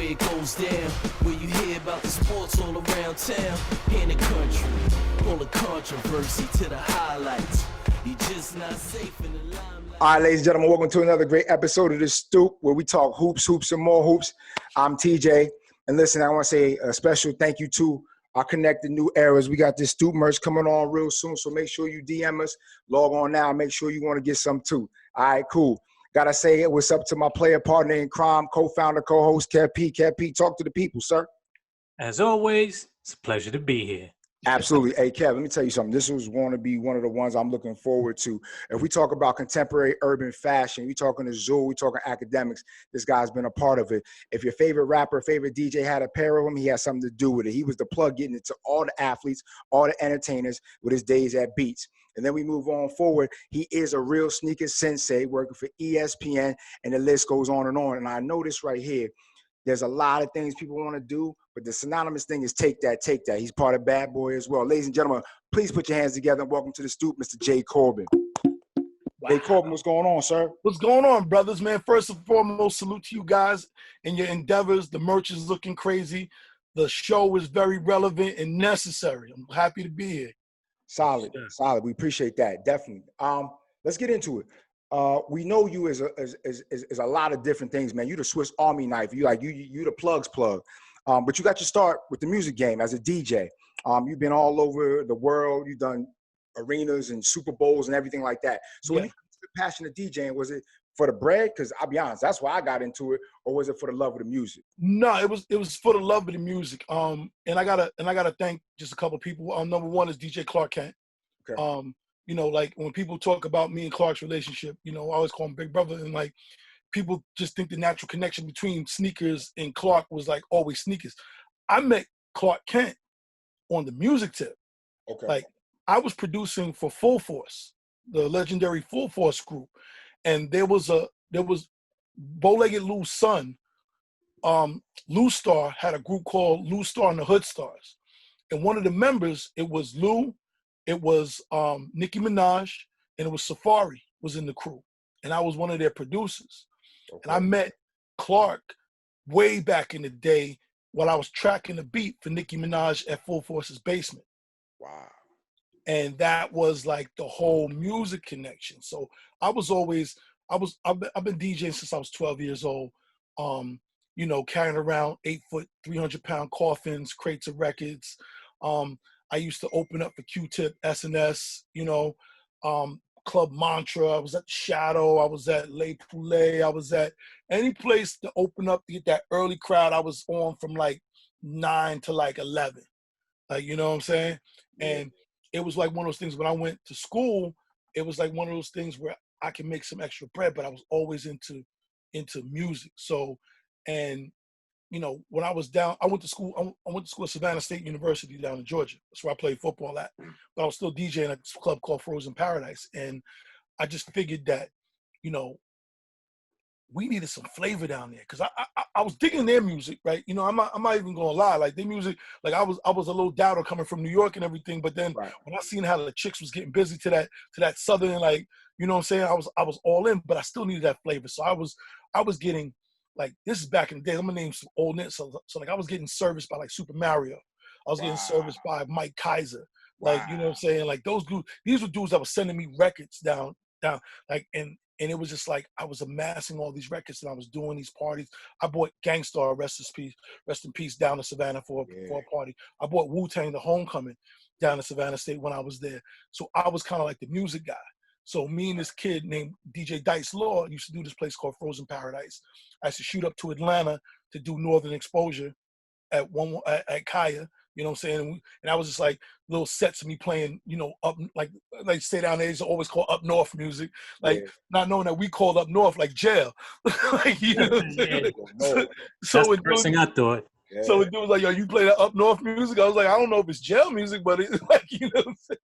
where it goes down, where you hear about the sports all around town. In the country, full of controversy to the highlights. You just not safe in the limelight. All right, ladies and gentlemen, welcome to another great episode of the Stoop, where we talk hoops, and more hoops. I'm TJ, and listen, I want to say a special thank you to our connected new eras. We got this Stoop merch coming on real soon, so make sure you DM us, log on now, make sure you want to get some too. All right, cool. Gotta say what's up to my player partner in crime, co-founder, co-host, Kev P. Kev P, talk to the people, sir. As always, it's a pleasure to be here. Absolutely. Hey, Kev, let me tell you something. This was going to be one of the ones I'm looking forward to. If we talk about contemporary urban fashion, we talking to Zoo, we talking academics, this guy's been a part of it. If your favorite rapper, favorite DJ had a pair of them, he had something to do with it. He was the plug getting it to all the athletes, all the entertainers with his days at Beats. And then we move on forward. He is a real sneaker sensei working for ESPN, and the list goes on. And I know this right here. There's a lot of things people want to do, but the synonymous thing is take that, take that. He's part of Bad Boy as well. Ladies and gentlemen, please put your hands together and welcome to the Stoop, Mr. J. Corbin. Wow. Hey, Corbin, what's going on, sir? What's going on, brothers, man? First and foremost, salute to you guys and your endeavors. The merch is looking crazy. The show is very relevant and necessary. I'm happy to be here. Solid, solid. We appreciate that, definitely. Let's get into it. We know you as a lot of different things, man. You the Swiss Army knife. You the plug's plug. But you got your start with the music game as a DJ. You've been all over the world. You've done arenas and Super Bowls and everything like that. So when you got the passion of DJing, was it for the bread? Because I'll be honest, that's why I got into it, or was it for the love of the music? No, it was for the love of the music. And I gotta thank just a couple of people. Number one is DJ Clark Kent. Okay. You know, like when people talk about me and Clark's relationship, you know, I always call him Big Brother, and like people just think the natural connection between sneakers and Clark was like always sneakers. I met Clark Kent on the music tip. Okay. Like I was producing for Full Force, the legendary Full Force group, and there was Bow-Legged Lou's son, Lou Star, had a group called Lou Star and the Hood Stars, and one of the members, it was Lou. It was Nicki Minaj, and it was Safari was in the crew. And I was one of their producers. Okay. And I met Clark way back in the day while I was tracking the beat for Nicki Minaj at Full Force's basement. Wow. And that was like the whole music connection. So I've been DJing since I was 12 years old. You know, carrying around 8-foot, 300-pound coffins, crates of records. I used to open up for Q-Tip, S&S, you know, Club Mantra. I was at Shadow. I was at Le Poulet. I was at any place to open up to get that early crowd. I was on from like 9 to like 11. Like, you know what I'm saying? And it was like one of those things when I went to school, it was like one of those things where I can make some extra bread, but I was always into music. So, and you know, when I was down, I went to school at Savannah State University down in Georgia. That's where I played football at. But I was still DJing at this club called Frozen Paradise. And I just figured that, you know, we needed some flavor down there. Cause I was digging their music, right? You know, I'm not even gonna lie. Like their music, like I was a little doubter coming from New York and everything. But then when I seen how the chicks was getting busy to that southern, like, you know what I'm saying? I was all in, but I still needed that flavor. So I was getting, like, this is back in the day. I'm gonna name some old nits. So like I was getting serviced by like Super Mario. I was getting serviced by Mike Kaiser. Like, you know what I'm saying? Like those dudes, these were dudes that were sending me records down. Like, and it was just like I was amassing all these records and I was doing these parties. I bought Gangstar, rest in peace, down to Savannah for a party. I bought Wu-Tang, the Homecoming, down to Savannah State when I was there. So I was kind of like the music guy. So me and this kid named DJ Dice Law used to do this place called Frozen Paradise. I used to shoot up to Atlanta to do Northern Exposure at Kaya, you know what I'm saying? And I was just like little sets of me playing, you know, up like stay down there. It's always called up north music, like not knowing that we called up north like jail. Like, you know what I'm saying? So that's the first thing I thought. Yeah. So it was like, yo, you play that up north music? I was like, I don't know if it's jail music, but it's like, you know what I'm saying?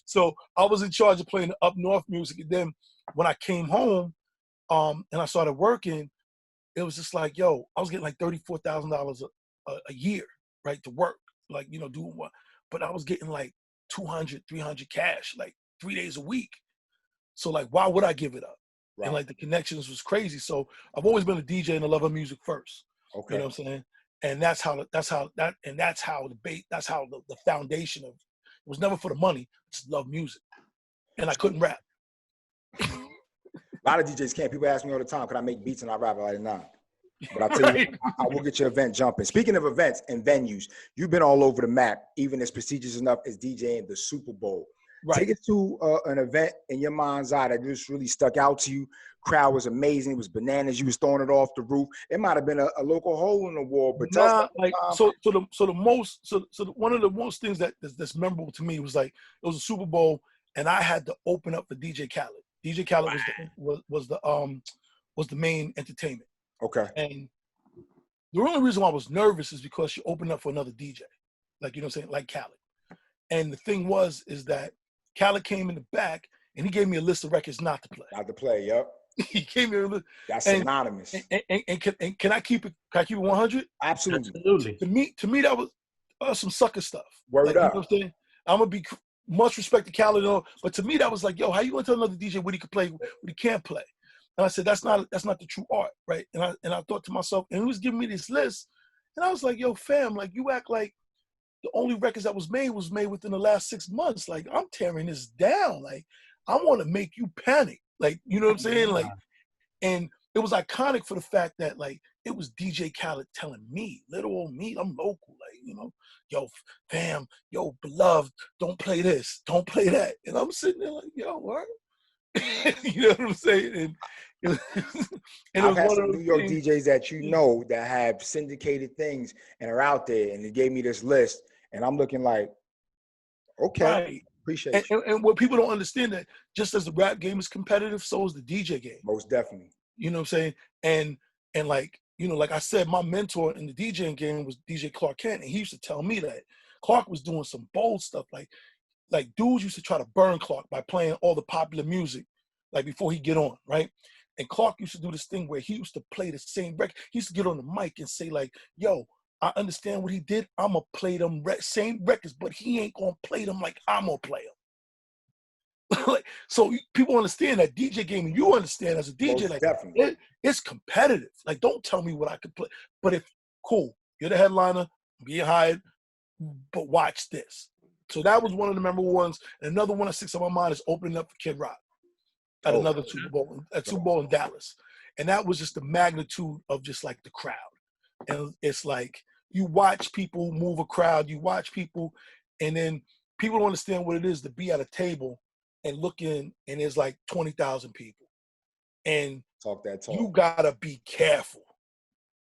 So I was in charge of playing the up north music. And then when I came home and I started working, it was just like, yo, I was getting like $34,000 a year, right, to work, like, you know, doing what. But I was getting like 200, 300 cash, like 3 days a week. So like, why would I give it up? Right. And like the connections was crazy. So I've always been a DJ and a lover of music first. Okay. You know what I'm saying? And that's how the foundation of it was never for the money. Just love music, and I couldn't rap. A lot of DJs can't. People ask me all the time, "Can I make beats?" And I rap. I'm like, nah. But I tell you, Right. I will get your event jumping. Speaking of events and venues, you've been all over the map, even as prestigious enough as DJing the Super Bowl. Right. Take us to an event in your mind's eye that just really stuck out to you. Crowd was amazing. It was bananas. You was throwing it off the roof. It might have been a local hole in the wall, but tell us about the time. One of the most things that's memorable to me was like it was a Super Bowl, and I had to open up for DJ Khaled. DJ Khaled was the main entertainment. Okay. And the only reason why I was nervous is because she opened up for another DJ, like, you know what I'm saying, like Khaled. And the thing is that Khaled came in the back and he gave me a list of records not to play. Not to play, yep. He gave me a list. That's synonymous. And can I keep it 100? Absolutely. To me that was some sucker stuff. Word like, up. You know what I'm saying? I'm gonna be much respect to Khaled, but to me that was like, yo, how you gonna tell another DJ what he can play, what he can't play? And I said, that's not the true art, right? And I thought to myself, and he was giving me this list, and I was like, yo, fam, like you act like the only records that was made within the last 6 months. Like, I'm tearing this down. Like, I want to make you panic. Like, you know what I'm saying? Like, and it was iconic for the fact that, like, it was DJ Khaled telling me, little old me, I'm local, like, you know, yo, fam, yo, beloved, don't play this, don't play that. And I'm sitting there like, yo, what? You know what I'm saying? And I've had some New York DJs that you know that have syndicated things and are out there, and they gave me this list, and I'm looking like, okay, right. Appreciate you. And what people don't understand, that just as the rap game is competitive, so is the DJ game. Most definitely. You know what I'm saying? And like, you know, like I said, my mentor in the DJing game was DJ Clark Kent, and he used to tell me that Clark was doing some bold stuff, like dudes used to try to burn Clark by playing all the popular music, like before he get on, right? And Clark used to do this thing where he used to play the same record. He used to get on the mic and say like, yo, I understand what he did. I'm going to play them same records, but he ain't going to play them like I'm going to play them. Like, so people understand that DJ game, and you understand as a DJ, most like definitely. It's competitive. Like, don't tell me what I could play. But if, cool, you're the headliner, get hired, but watch this. So that was one of the memorable ones. And another one that sticks on my mind is opening up for Kid Rock at another Super Bowl in Dallas. And that was just the magnitude of just like the crowd. And it's like, you watch people move a crowd, you watch people, and then people don't understand what it is to be at a table and look in, and there's like 20,000 people. And talk that talk. You gotta be careful.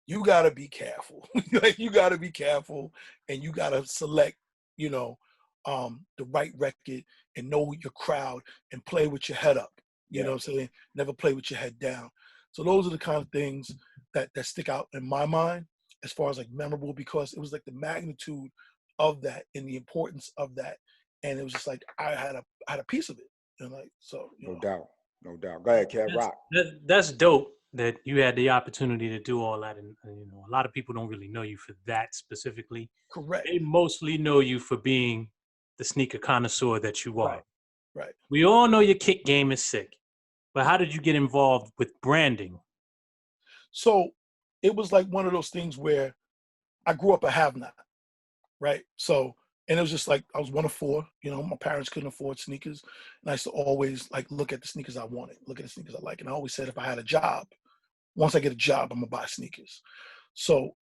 You gotta be careful. Like, you gotta be careful, and you gotta select, you know, the right record, and know your crowd, and play with your head up. You know what I'm saying? Never play with your head down. So those are the kind of things that stick out in my mind as far as like memorable, because it was like the magnitude of that and the importance of that. And it was just like, I had a piece of it. And like, so, no doubt. Go ahead, Kid Rock. That's dope that you had the opportunity to do all that. And, you know, a lot of people don't really know you for that specifically. Correct. They mostly know you for being the sneaker connoisseur that you are. Right. We all know your kick game is sick. But how did you get involved with branding? So it was like one of those things where I grew up a have-not, right? So, and it was just like, I was one of four, you know, my parents couldn't afford sneakers. And I used to always like look at the sneakers I wanted, look at the sneakers I like. And I always said, if I had a job, once I get a job, I'm gonna buy sneakers. So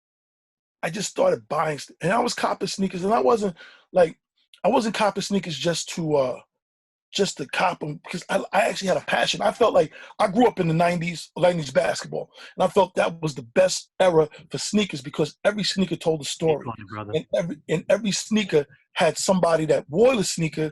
I just started buying, and I was copping sneakers, and I wasn't copping sneakers just to cop them, because I actually had a passion. I felt like I grew up in the 90s basketball, and I felt that was the best era for sneakers, because every sneaker told a story. And every sneaker had somebody that wore the sneaker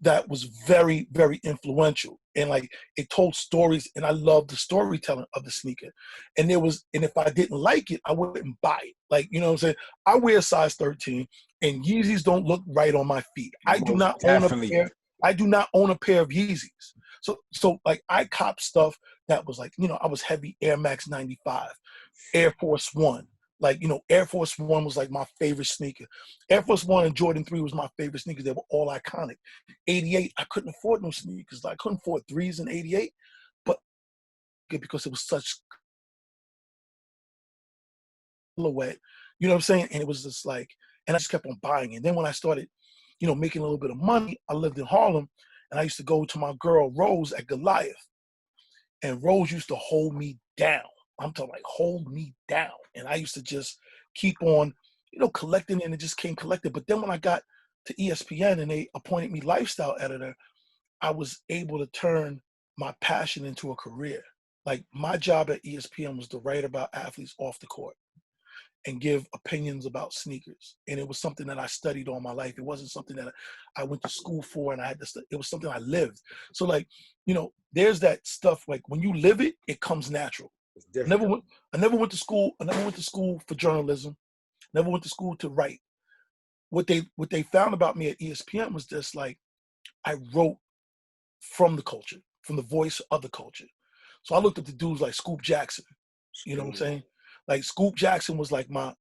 that was very, very influential. And like, it told stories, and I loved the storytelling of the sneaker. And if I didn't like it, I wouldn't buy it. Like, you know what I'm saying? I wear size 13, and Yeezys don't look right on my feet. I do not own a pair of Yeezys. So like, I cop stuff that was like, you know, I was heavy Air Max 95, Air Force One. Like, you know, Air Force One was like my favorite sneaker. Air Force One and Jordan 3 was my favorite sneakers. They were all iconic. 88, I couldn't afford no sneakers. I couldn't afford 3s in 88, but because it was such silhouette, you know what I'm saying? And it was just like, and I just kept on buying. And then when I started, you know, making a little bit of money, I lived in Harlem, and I used to go to my girl Rose at Goliath, and Rose used to hold me down. I'm talking like hold me down, and I used to just keep on, you know, collecting, and it just came collected. But then when I got to ESPN and they appointed me lifestyle editor, I was able to turn my passion into a career. Like my job at ESPN was to write about athletes off the court and give opinions about sneakers. And it was something that I studied all my life. It wasn't something that I went to school for and I had to study. It was something I lived. So like, you know, there's that stuff, like when you live it, it comes natural. It's I different. never went to school. I never went to school for journalism. Never went to school to write. What they found about me at ESPN was just like, I wrote from the culture, from the voice of the culture. So I looked at the dudes like Scoop Jackson. You know what I'm saying? Like Scoop Jackson was like my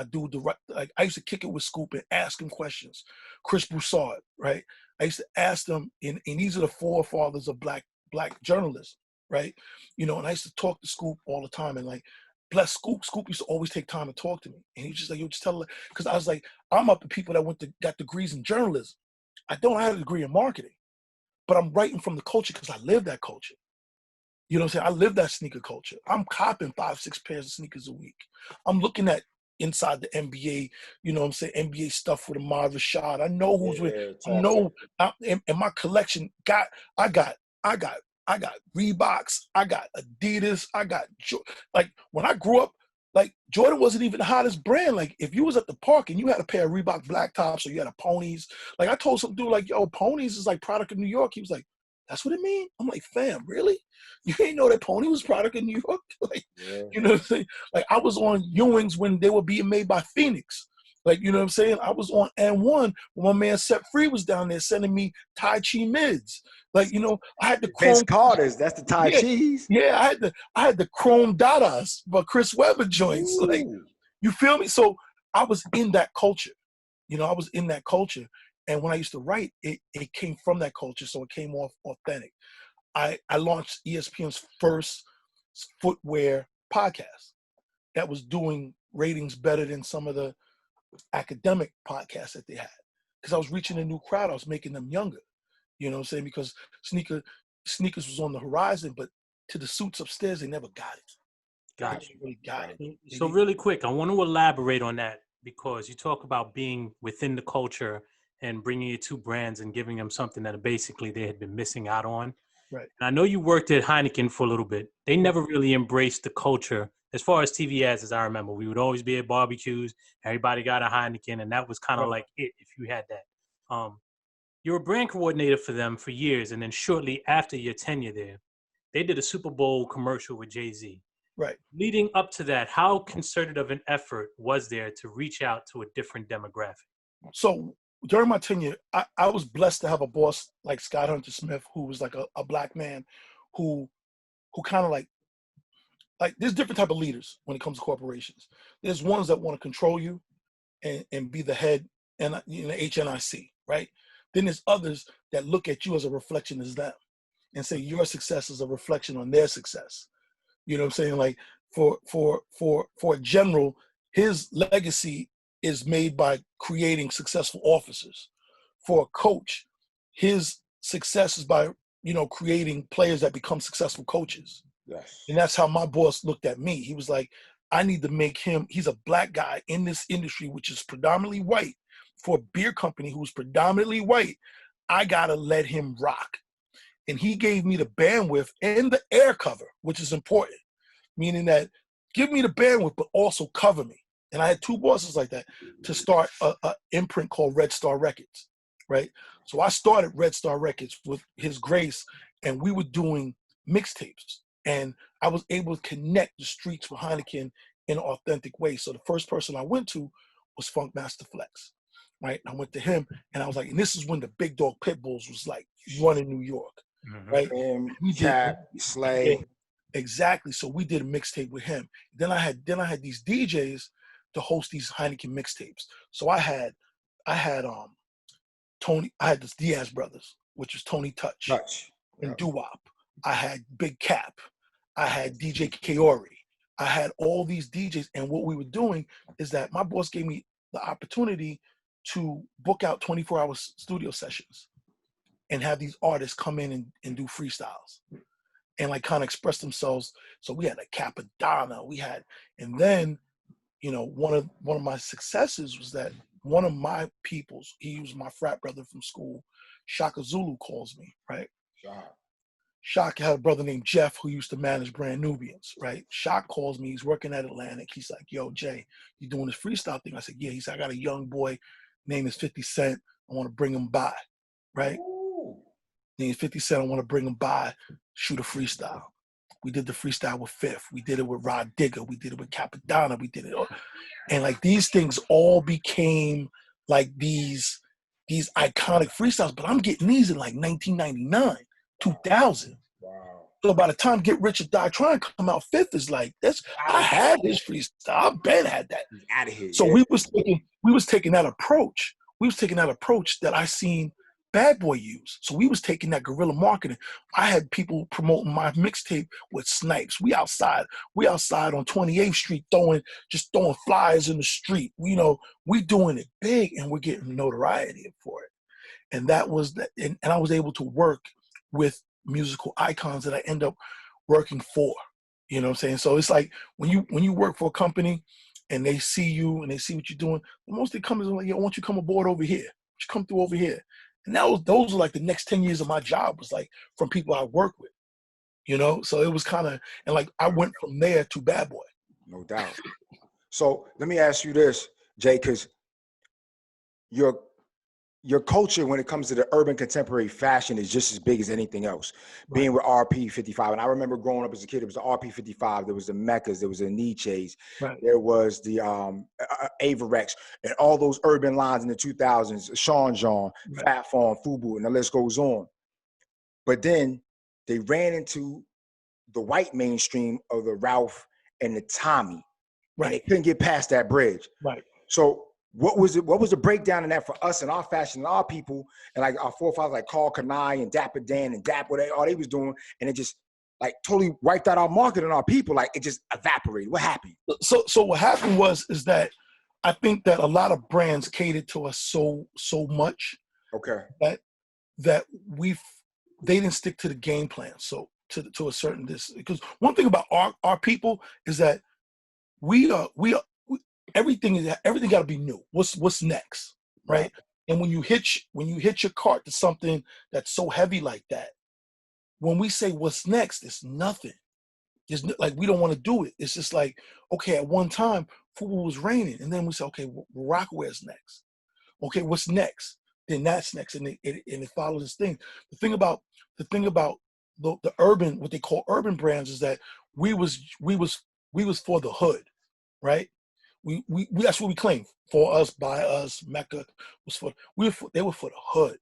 dude. Like I used to kick it with Scoop and ask him questions. Chris Broussard, right? I used to ask them, and these are the forefathers of black journalism, right? You know, and I used to talk to Scoop all the time, and like, bless Scoop. Scoop used to always take time to talk to me, and he was just like, you just tell her, because I was like, I'm up to people that got degrees in journalism. I don't have a degree in marketing, but I'm writing from the culture because I live that culture. You know what I'm saying? I live that sneaker culture. I'm copping 5-6 pairs of sneakers a week. I'm looking at inside the NBA, you know what I'm saying, NBA stuff with Ahmad Rashad. I know who's with, I know, and my collection I got Reeboks, I got Adidas, I got, like when I grew up, like Jordan wasn't even the hottest brand. Like if you was at the park and you had a pair of Reebok black tops or you had a Ponies, like I told some dude like, yo, Ponies is like product of New York. He was like, that's what it mean? I'm like, fam, really? You ain't know that Pony was product of New York? Like, you know what I'm saying? Like I was on Ewing's when they were being made by Phoenix. Like, you know what I'm saying? I was on N1 when my man Set Free was down there sending me Tai Chi mids. Like, you know, I had the Vince chrome Carter's, that's the Tai Chi's. Yeah, I had the chrome Dadas, but Chris Webber joints. Ooh. Like, you feel me? So I was in that culture. You know, I was in that culture. And when I used to write, it came from that culture, so it came off authentic. I launched ESPN's first footwear podcast that was doing ratings better than some of the academic podcasts that they had, because I was reaching a new crowd. I was making them younger. You know what I'm saying? Because sneakers was on the horizon, but to the suits upstairs, they never got it. Gotcha. Really got it. So really quick, I want to elaborate on that because you talk about being within the culture and bringing it to brands and giving them something that basically they had been missing out on. Right. And I know you worked at Heineken for a little bit. They never really embraced the culture as far as TV ads, as I remember. We would always be at barbecues. Everybody got a Heineken, and that was kind of like it if you had that. You were a brand coordinator for them for years, and then shortly after your tenure there, they did a Super Bowl commercial with Jay-Z. Right. Leading up to that, how concerted of an effort was there to reach out to a different demographic? So during my tenure, I was blessed to have a boss like Scott Hunter Smith, who was like a black man who kind of like there's different type of leaders when it comes to corporations. There's ones that want to control you and be the head and HNIC, right? Then there's others that look at you as a reflection as them and say your success is a reflection on their success. You know what I'm saying? Like for a general, his legacy is made by creating successful officers. For a coach, his success is by, you know, creating players that become successful coaches. Yes. And that's how my boss looked at me. He was like, I need to make him, he's a black guy in this industry, which is predominantly white, for a beer company who's predominantly white. I gotta let him rock. And he gave me the bandwidth and the air cover, which is important, meaning that give me the bandwidth, but also cover me. And I had two bosses like that to start a imprint called Red Star Records, right? So I started Red Star Records with his grace, and we were doing mixtapes. And I was able to connect the streets with Heineken in an authentic way. So the first person I went to was Funk Master Flex, right? I went to him, and I was like, and this is when the Big Dog Pitbulls was like running New York, right? We did Slay. Yeah, exactly. So we did a mixtape with him. Then I had these DJs to host these Heineken mixtapes. So I had Tony, I had the Diaz brothers, which was Tony Touch. And Doo-Wop. I had Big Cap. I had DJ Kaori. I had all these DJs, and what we were doing is that my boss gave me the opportunity to book out 24-hour studio sessions and have these artists come in and do freestyles and like kind of express themselves. So we had a Capadonna, and then, you know, one of my successes was that one of my peoples, he was my frat brother from school, Shaka Zulu, calls me, right? Shock had a brother named Jeff who used to manage Brand Nubians, right? Shock calls me. He's working at Atlantic. He's like, yo, Jay, you doing this freestyle thing? I said, yeah. He said, I got a young boy. Name is 50 Cent. I want to bring him by, right? Name is 50 Cent. I want to bring him by, shoot a freestyle. We did the freestyle with Fifth. We did it with Rod Digger. We did it with Capadonna. We did it all. And like these things all became like these iconic freestyles. But I'm getting these in like 1999. 2000. Wow. So by the time Get Rich or Die Trying come out, Fifth is like this. I had this freestyle. I've been had that. Out of here. So we was taking that approach. We was taking that approach that I seen Bad Boy use. So we was taking that guerrilla marketing. I had people promoting my mixtape with snipes. We outside on 28th Street throwing flyers in the street. You know, we doing it big and we're getting notoriety for it. And that was that. And I was able to work with musical icons that I end up working for. You know what I'm saying? So it's like when you work for a company and they see you and they see what you're doing, the most they come is like, yo, why don't you come aboard over here? Why don't you come through over here? And those were like the next 10 years of my job was like from people I work with, you know? So it was kind of, and like I went from there to Bad Boy. No doubt. So let me ask you this, Jay, because your culture when it comes to the urban contemporary fashion is just as big as anything else. Right. Being with RP55, and I remember growing up as a kid, it was the RP55, there was the Meccas, there was the Nietzsche's, right. There was the Avarex, and all those urban lines in the 2000s, Sean John, right. Fat Farm, Fubu, and the list goes on. But then they ran into the white mainstream of the Ralph and the Tommy, right? And they couldn't get past that bridge, right? So what was the breakdown in that for us and our fashion and our people and like our forefathers like Carl Kanai and Dapper Dan and Dap, all they was doing, and it just like totally wiped out our market and our people, like it just evaporated. What happened? So what happened is that I think that a lot of brands catered to us so much, okay, that they didn't stick to the game plan. So to a certain distance, because one thing about our people is that we are everything got to be new. What's next, right? And when you hitch your cart to something that's so heavy like that, when we say what's next, it's nothing. It's like we don't want to do it. It's just like, okay, at one time football was raining, and then we say, okay, Rockwear's next. Okay, what's next? Then that's next, and it follows this thing. The thing about the urban, what they call urban brands, is that we was for the hood, right? We that's what we claim. For us, by us, Mecca was they were for the hood.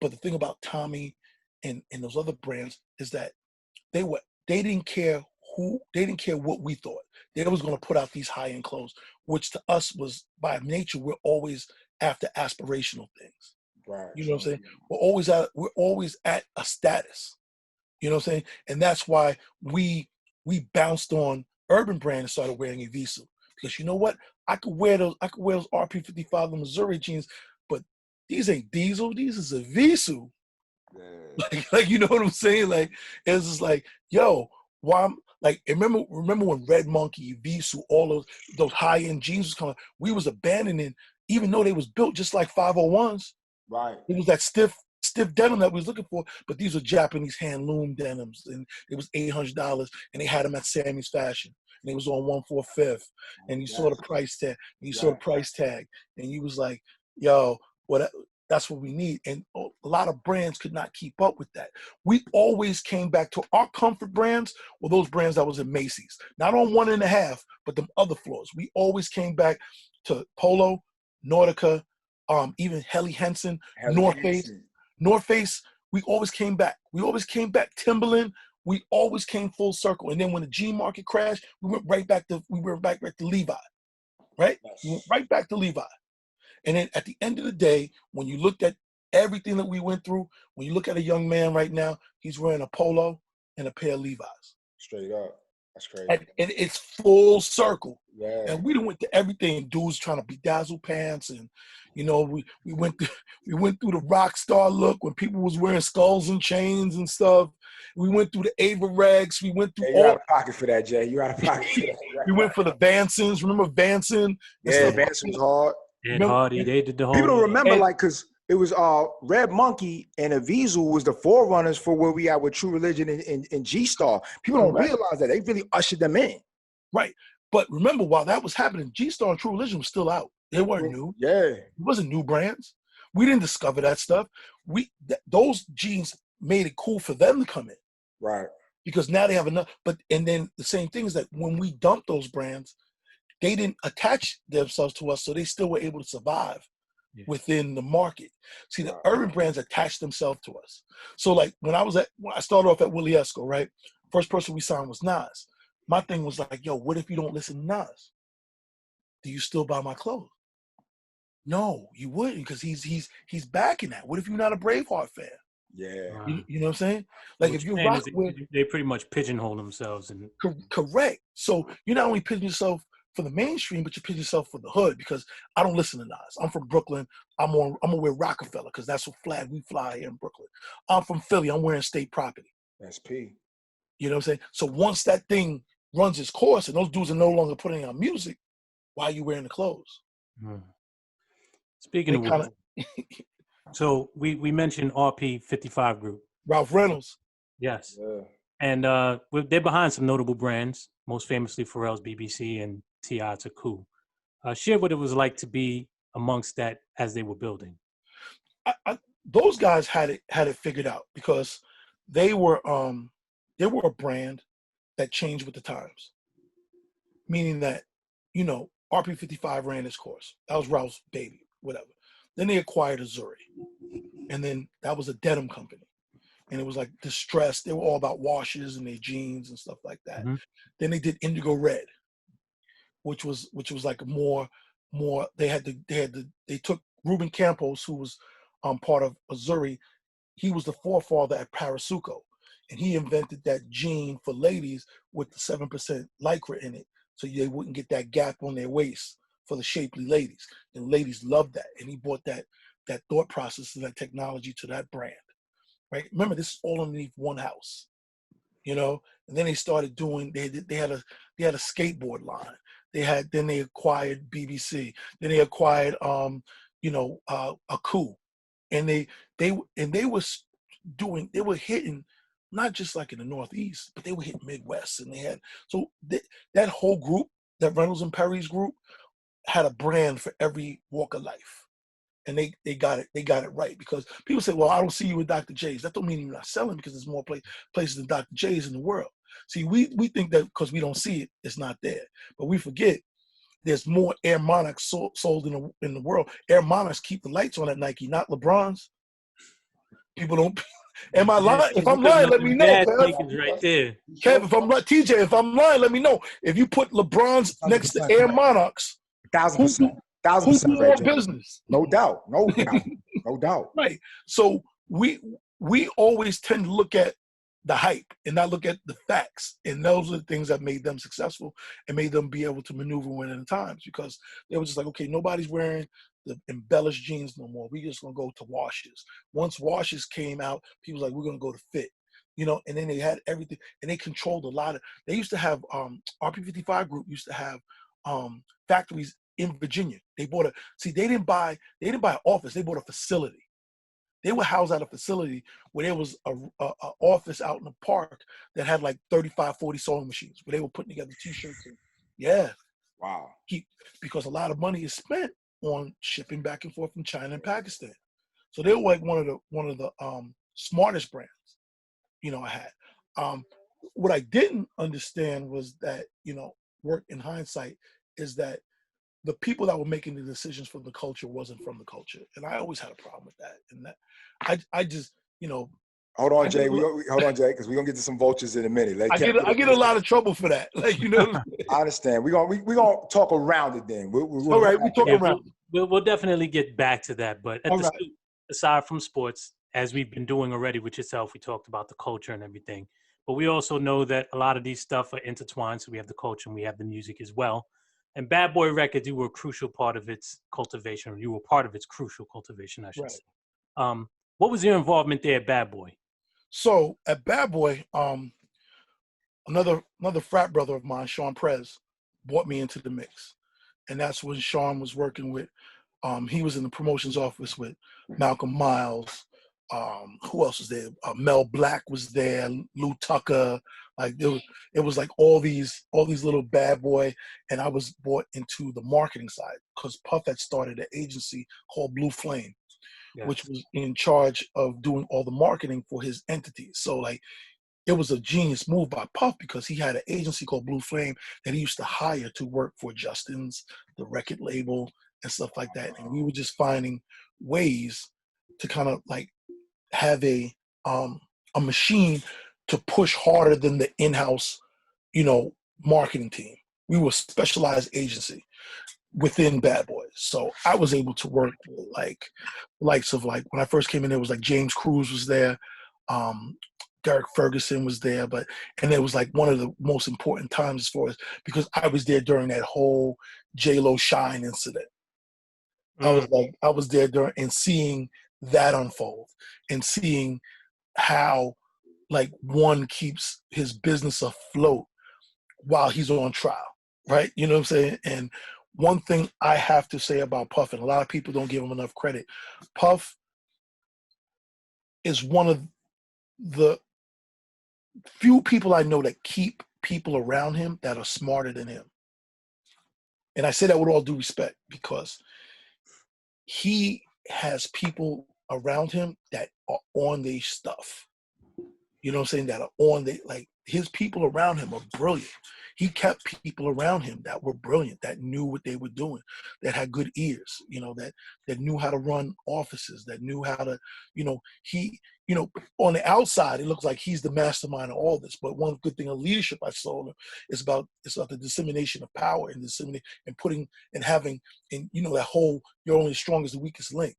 But the thing about Tommy and those other brands is that they didn't care what we thought. They was going to put out these high-end clothes, which to us was by nature, we're always after aspirational things. Right. You know what I'm saying? We're always at a status. You know what I'm saying? And that's why we bounced on urban brand and started wearing Evisu. Because you know what? I could wear those RP55 Missouri jeans, but these ain't Diesel. These is a Visu. Yeah. Like you know what I'm saying? Like it's just like, yo, why? Like remember when Red Monkey, Visu, all those high end jeans was coming? We was abandoning, even though they was built just like 501s. Right. It was that stiff denim that we was looking for, but these were Japanese hand loom denims, and it was $800, and they had them at Sammy's Fashion. And it was on 145th, and you saw the price tag, and you was like, yo, that's what we need. And a lot of brands could not keep up with that. We always came back to our comfort brands, were those brands that was in Macy's, not on 1.5, but the other floors. We always came back to Polo, Nautica, even Helly Hansen, North Face. We always came back. Timberland. We always came full circle. And then when the G market crashed, we went right back to Levi, right? Yes. We went right back to Levi. And then at the end of the day, when you looked at everything that we went through, when you look at a young man right now, he's wearing a Polo and a pair of Levi's. Straight up. That's crazy. And it's full circle. Yeah. And we done went to everything. Dudes trying to bedazzle pants, and you know, we went through the rock star look when people was wearing skulls and chains and stuff. We went through the Ava Regs. We went through Yeah, you're out of pocket for that, Jay. You're out of pocket for that. we went for the Vansons. Remember Vanson? And Yeah, stuff? Vance was hard. Ed Hardy, they did the whole. People don't remember, And- like, because it was Red Monkey and Avizu was the forerunners for where we at with True Religion and G-Star. People don't realize that. They really ushered them in. Right. But remember, while that was happening, G-Star and True Religion was still out. They weren't new. Yeah. It wasn't new brands. We didn't discover that stuff. Those jeans made it cool for them to come in. Right. Because now they have enough. And then the same thing is that when we dumped those brands, they didn't attach themselves to us, so they still were able to survive within the market. See, the urban brands attached themselves to us. So like when I started off at Willie Esco, right? First person we signed was Nas. My thing was like, yo, what if you don't listen to Nas? Do you still buy my clothes? No, you wouldn't, because he's backing that. What if you're not a Braveheart fan? Yeah. You know what I'm saying? Like if you rock with, they pretty much pigeonhole themselves and correct. So you're not only pigeon yourself for the mainstream, but you pigeon yourself for the hood, because I don't listen to Nas. I'm from Brooklyn. I'm gonna wear Rockefeller because that's what flag we fly here in Brooklyn. I'm from Philly. I'm wearing State Property. That's P. You know what I'm saying? So once that thing runs its course and those dudes are no longer putting out music, why are you wearing the clothes? Speaking of which, so we mentioned RP 55 Group. Ralph Reynolds. Yes. Yeah. And they're behind some notable brands, most famously Pharrell's BBC and T.I.'s Coup. Share what it was like to be amongst that as they were building. Those guys had it figured out, because they were a brand that changed with the times. Meaning that, you know, RP55 ran its course. That was Ralph's baby, whatever. Then they acquired Azuri. And then that was a denim company. And it was like distressed. They were all about washes and their jeans and stuff like that. Mm-hmm. Then they did Indigo Red, which was like more they took Ruben Campos, who was part of Azuri. He was the forefather at Parasuco, and he invented that jean for ladies with the 7% lycra in it, so they wouldn't get that gap on their waist for the shapely ladies. And ladies loved that. And he brought that thought process and that technology to that brand. Right? Remember, this is all underneath one house, you know. And then they started doing. They had a skateboard line. Then they acquired BBC. Then they acquired a Coup, and they were hitting not just like in the Northeast, but they were hitting Midwest. And they had that whole group, that Reynolds and Perry's group, had a brand for every walk of life. And they got it right, because people say, well, I don't see you with Dr. J's. That don't mean you're not selling, because there's more places than Dr. J's in the world. See, we think that because we don't see it, it's not there. But we forget there's more Air Monarchs sold in the world. Air Monarchs keep the lights on at Nike, not LeBron's. People don't. Am I lying? If I'm lying, let me know. Kev. Right there. Kev, if I'm lying, TJ, if I'm lying, let me know. If you put LeBron's next to Air Monarchs, 1,000%. 1,000% more business. No doubt. No doubt. Right. So we always tend to look at the hype and not look at the facts. And those are the things that made them successful and made them be able to maneuver within the times, because they were just like, okay, nobody's wearing the embellished jeans no more. We're just going to go to washes. Once washes came out, people were like, we're going to go to fit. You know, and then they had everything, and they controlled a lot of. They used to have RP55 Group used to have factories in Virginia. They didn't buy an office. They bought a facility. They would house at a facility where there was a office out in the park that had like 35, 40 sewing machines where they were putting together T-shirts. Yeah. Wow. Because a lot of money is spent on shipping back and forth from China and Pakistan. So they were like one of the smartest brands, you know, I had. What I didn't understand was that, you know, work in hindsight, is that the people that were making the decisions for the culture wasn't from the culture. And I always had a problem with that. And that I just, you know. Hold on, Jay. Hold on, Jay, because we're going to get to some vultures in a minute. I get a lot of trouble for that. Like, you know. I understand. We're gonna talk around it then. All right, we talk around it. We'll definitely get back to that. But aside from sports, as we've been doing already with yourself, we talked about the culture and everything. but we also know that a lot of these stuff are intertwined. So we have the culture and we have the music as well. And Bad Boy Records, you were a crucial part of its cultivation. You were part of its crucial cultivation, I should Right. say. What was your involvement there at Bad Boy? So at Bad Boy, another frat brother of mine, Sean Prez, brought me into the mix, and that's when Sean was working with. He was in the promotions office with Malcolm Miles. Who else was there? Mel Black was there. Lou Tucker. Like it was like all these little Bad Boy, and I was brought into the marketing side because Puff had started an agency called Blue Flame, which was in charge of doing all the marketing for his entities. So like it was a genius move by Puff because he had an agency called Blue Flame that he used to hire to work for Justin's, the record label, and stuff like that. And we were just finding ways to kind of like have a machine to push harder than the in-house, marketing team. We were a specialized agency within Bad Boys. So I was able to work with like likes of like when I first came in, there was like James Cruz was there, Derek Ferguson was there, and it was like one of the most important times as far as because I was there during that whole J-Lo Shine incident. I was there during and seeing that unfold and seeing how like one keeps his business afloat while he's on trial, right? You know what I'm saying? And one thing I have to say about Puff, and a lot of people don't give him enough credit, Puff is one of the few people I know that keep people around him that are smarter than him. And I say that with all due respect because he has people around him that are on their stuff. You know what I'm saying? That are on the like his people around him are brilliant. He kept people around him that were brilliant, that knew what they were doing, that had good ears, that knew how to run offices, that knew how to, on the outside, it looks like he's the mastermind of all this. But one good thing of leadership I saw him is about the dissemination of power and putting and having, and that whole you're only as strong as the weakest link.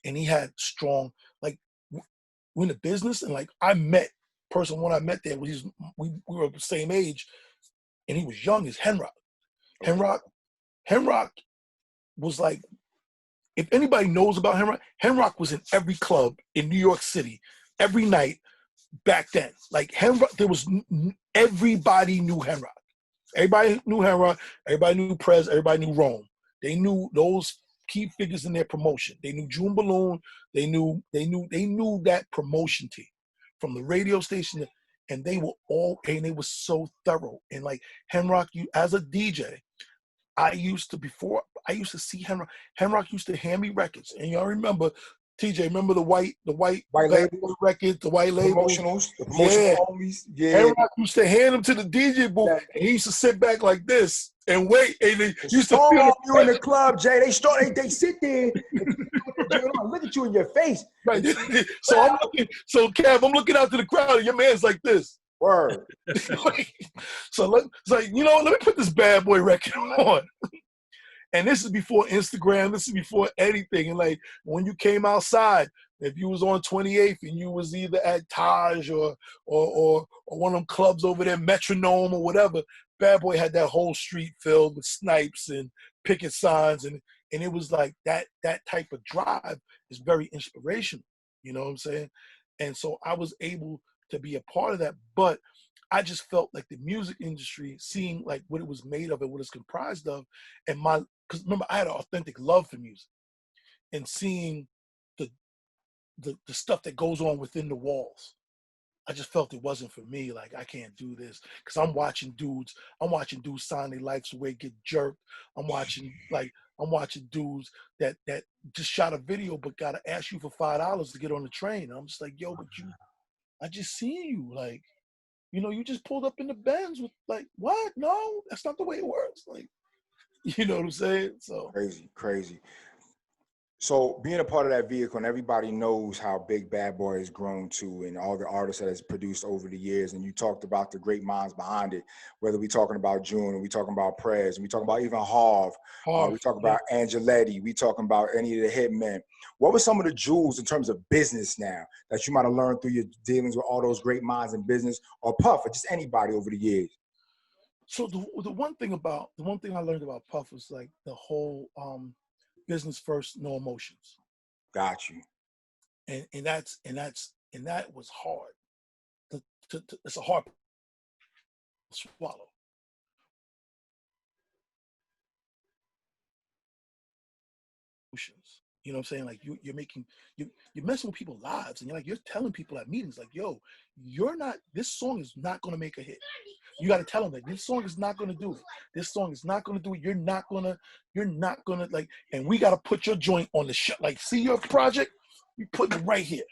And he had strong, like we're in the business, and like I met when I met there, we were the same age, and he was young as Henrock. Henrock was like, if anybody knows about Henrock was in every club in New York City every night back then. Like Henrock, everybody knew Henrock. Everybody knew Henrock. Everybody knew Prez. Everybody knew Rome. They knew those key figures in their promotion. They knew June Balloon. They knew that promotion team from the radio station, and they were so thorough. And like Henrock, you as a DJ, I used to see Henrock. Henrock used to hand me records, and y'all remember, TJ, remember the white label records, the white label, the promotional homies. Yeah, Henrock used to hand them to the DJ booth, and he used to sit back like this and wait. And they used to feel you in the club, Jay. They sit there. And look at you in your face. Right. So Kev, I'm looking out to the crowd, and your man's like this. Word. So let me put this Bad Boy record on. And this is before Instagram. This is before anything. And like when you came outside, if you was on 28th and you was either at Taj or one of them clubs over there, Metronome or whatever, Bad Boy had that whole street filled with snipes and picket signs, and it was like that type of drive is very inspirational. You know what I'm saying? And so I was able to be a part of that, but I just felt like the music industry, seeing like what it was made of and what it's comprised of, and because remember I had an authentic love for music, and seeing the stuff that goes on within the walls, I just felt it wasn't for me. Like I can't do this because I'm watching dudes sign their lives away, get jerked. I'm watching dudes that just shot a video but gotta ask you for $5 to get on the train. I'm just like, yo, but I just seen you, like, you just pulled up in the Benz with like, what? No, that's not the way it works. Like, you know what I'm saying? So crazy. So being a part of that vehicle, and everybody knows how big Bad Boy has grown to, and all the artists that it's produced over the years. And you talked about the great minds behind it, whether we talking about June, or we talking about Prez, and we talking about even Harv, we talking about Angeletti, we talking about any of the hitmen. What were some of the jewels in terms of business now that you might have learned through your dealings with all those great minds in business, or Puff, or just anybody over the years? So the one thing I learned about Puff was like the whole business first, no emotions. Got you. And that was hard. It's a hard swallow. Emotions. You know what I'm saying? Like you're messing with people's lives, and you're telling people at meetings like, yo, this song is not gonna make a hit. You got to tell them that this song is not going to do it. This song is not going to do it. You're not going to like, and we got to put your joint on the shut. Like, see your project? We put it right here.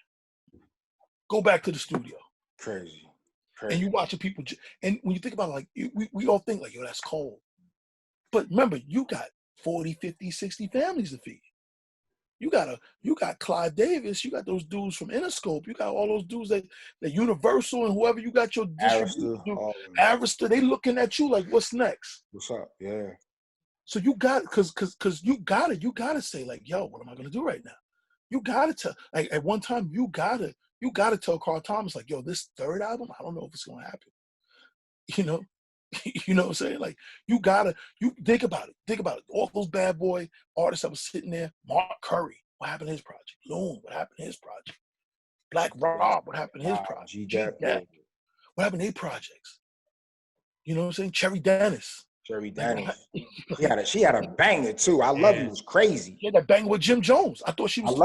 Go back to the studio. Crazy. And you watching people, and when you think about it, like, we all think like, yo, that's cold. But remember, you got 40, 50, 60 families to feed. You got Clive Davis, you got those dudes from Interscope, you got all those dudes that Universal and whoever you got your distribution, Arista, they looking at you like, what's next? What's up? Yeah. So you got, cause you gotta say like, yo, what am I gonna do right now? You gotta tell, like at one time you gotta tell Carl Thomas like, yo, this third album, I don't know if it's gonna happen. You know, you know what I'm saying? Like you think about it. All those Bad Boy artists that was sitting there, Mark Curry, what happened to his project? Loon, what happened to his project? Black Rob, what happened to his project? G-Dep, what happened to their projects? You know what I'm saying? Cherry Dennis. She had a banger too. I love you. It was crazy. She had that banger with Jim Jones. I thought she was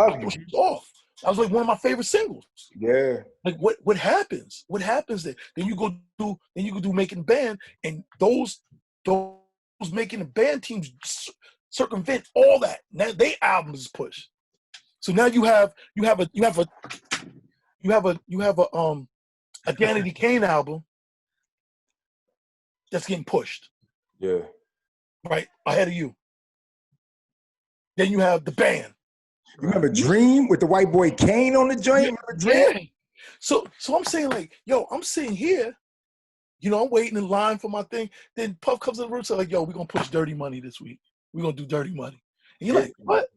off. That was like one of my favorite singles. Yeah. Like what happens? What happens there? Then you go do Making Band, and those Making the Band teams circumvent all that. Now they albums push. So now you have a Danity Kane album that's getting pushed. Yeah. Right? Ahead of you. Then you have the band. You remember Dream with the white boy Kane on the joint? Yeah. So I'm saying like, yo, I'm sitting here, I'm waiting in line for my thing. Then Puff comes in the room, so like, yo, we're gonna push Dirty Money this week. We're gonna do Dirty Money. And you're like, what?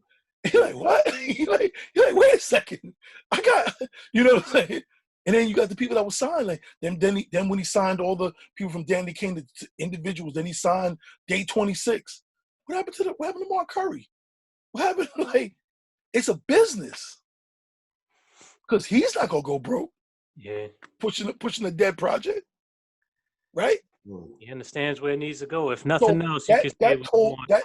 You're like, what? You're like, wait a second. I got, you know what I'm saying? And then you got the people that were signed. Like then when he signed all the people from Danny King, the individuals, then he signed Day 26. What happened to Mark Curry? What happened? Like, it's a business. Because he's not gonna go broke. Yeah. Pushing a dead project. Right? He understands where it needs to go. If nothing else, he can stay with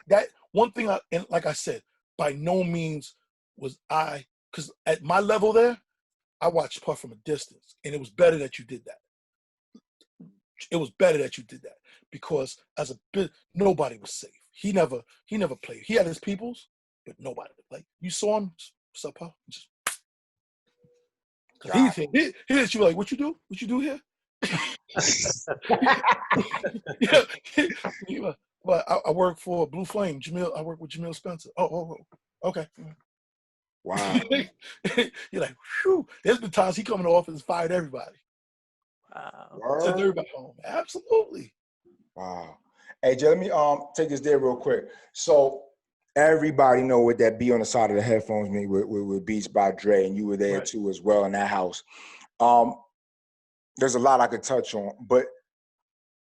that one thing, and like I said, by no means was I, because at my level there, I watched Puff from a distance, and it was better that you did that. It was better that you did that because as a bit, nobody was safe. He never played. He had his peoples, but nobody. Like you saw him, what's up, Puff? He hit you like, what you do? What you do here? Yeah. But I work for Blue Flame. I work with Jamil Spencer. Oh, okay. Wow. You're like, whew. There's been times he come in the office and fired everybody. Wow. Send everybody home. Absolutely. Wow. Hey, Jay, let me take this there real quick. So everybody know what that be on the side of the headphones mean with Beats by Dre, and you were there too as well in that house. There's a lot I could touch on, but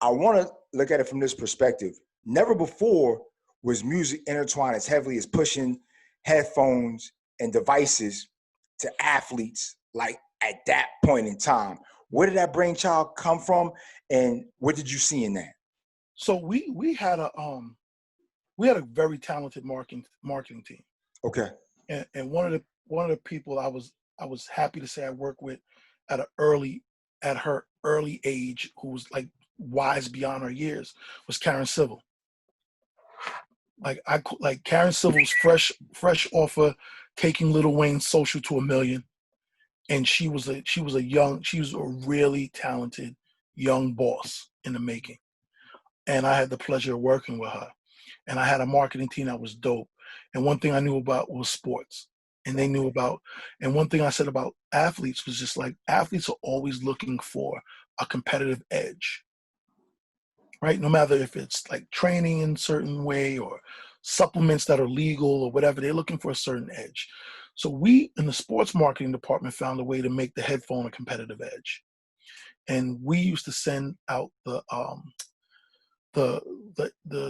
I want to look at it from this perspective. Never before was music intertwined as heavily as pushing headphones and devices to athletes like at that point in time. Where did that brainchild come from, and what did you see in that? So we had a very talented marketing team. Okay. And one of the people I was happy to say I worked with at her early age, who was like wise beyond her years, was Karen Civil. Like Karen Civil's fresh off of taking Lil Wayne's Social to 1 million, and she was a really talented young boss in the making, and I had the pleasure of working with her. and I had a marketing team that was dope. And one thing I knew about was sports, and they knew about. And one thing I said about athletes was just like athletes are always looking for a competitive edge, right? No matter if it's like training in a certain way or supplements that are legal or whatever, they're looking for a certain edge. So we in the sports marketing department found a way to make the headphone a competitive edge. And we used to send out the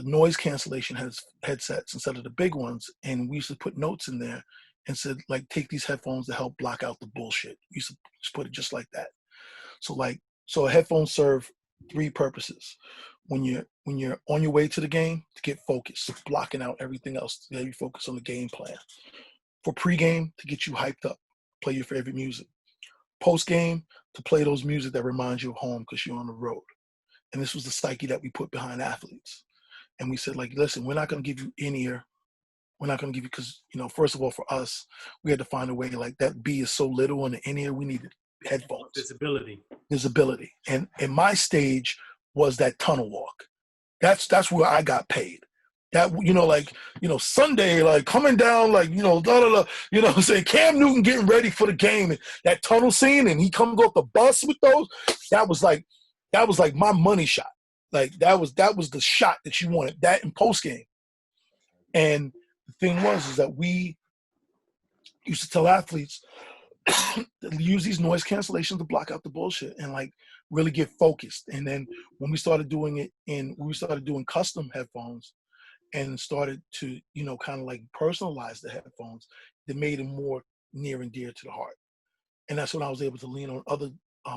noise cancellation headsets instead of the big ones, and we used to put notes in there and said like take these headphones to help block out the bullshit. We used to just put it just like that. So a headphone serve three purposes. When you're on your way to the game, to get focused, blocking out everything else, to get you focus on the game plan. For pregame, to get you hyped up, play your favorite music. Post game, to play those music that reminds you of home because you're on the road. And this was the psyche that we put behind athletes. And we said, like, listen, we're not going to give you in-ear. We're not going to give you, because, first of all, for us, we had to find a way, like that B is so little on the in-ear, we needed headphones. Visibility. And my stage was that tunnel walk. That's where I got paid. That, Sunday, like coming down, like, da da da, saying Cam Newton getting ready for the game, and that tunnel scene, and he comes off the bus with those. That was like my money shot. Like that was the shot that you wanted. That in post game. And the thing is that we used to tell athletes use these noise cancellations to block out the bullshit and like really get focused. And then when we started doing it we started doing custom headphones and started to, kind of like personalize the headphones that made them more near and dear to the heart. And that's when I was able to lean on other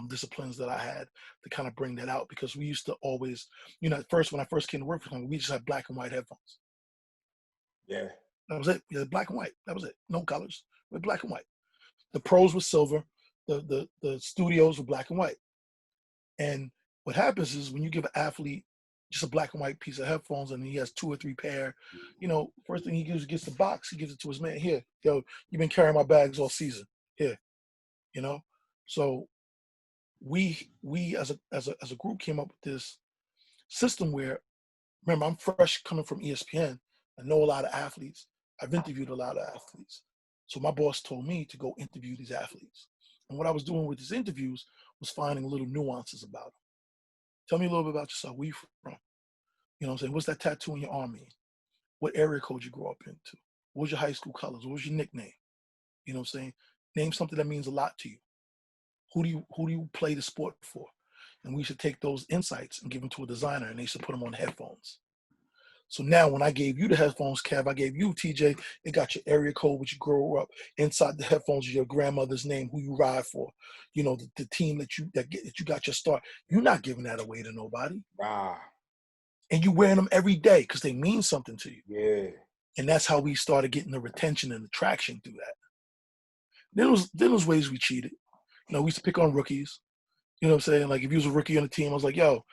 disciplines that I had to kind of bring that out, because we used to always, at first, when I first came to work for them, we just had black and white headphones. Yeah. That was it. Yeah, black and white. That was it. No colors. But black and white. The pros were silver. The studios were black and white. And what happens is when you give an athlete just a black and white piece of headphones and he has 2 or 3 pair, first thing he gets the box, he gives it to his man. Here, yo, you've been carrying my bags all season. Here, So we as a group came up with this system where, remember, I'm fresh coming from ESPN. I know a lot of athletes. I've interviewed a lot of athletes. So my boss told me to go interview these athletes. And what I was doing with these interviews was finding little nuances about them. Tell me a little bit about yourself. Where you from? You know what I'm saying? What's that tattoo on your arm mean? What area code you grew up into? What was your high school colors? What was your nickname? You know what I'm saying? Name something that means a lot to you. Who do you play the sport for? And we should take those insights and give them to a designer, and they should put them on headphones. So now when I gave you the headphones, Kev, I gave you, TJ, it got your area code, which you grew up. Inside the headphones is your grandmother's name, who you ride for. The team that you got your start. You're not giving that away to nobody. Wow. And you wearing them every day because they mean something to you. Yeah. And that's how we started getting the retention and the traction through that. Then was ways we cheated. We used to pick on rookies. You know what I'm saying? Like if you was a rookie on the team, I was like, yo,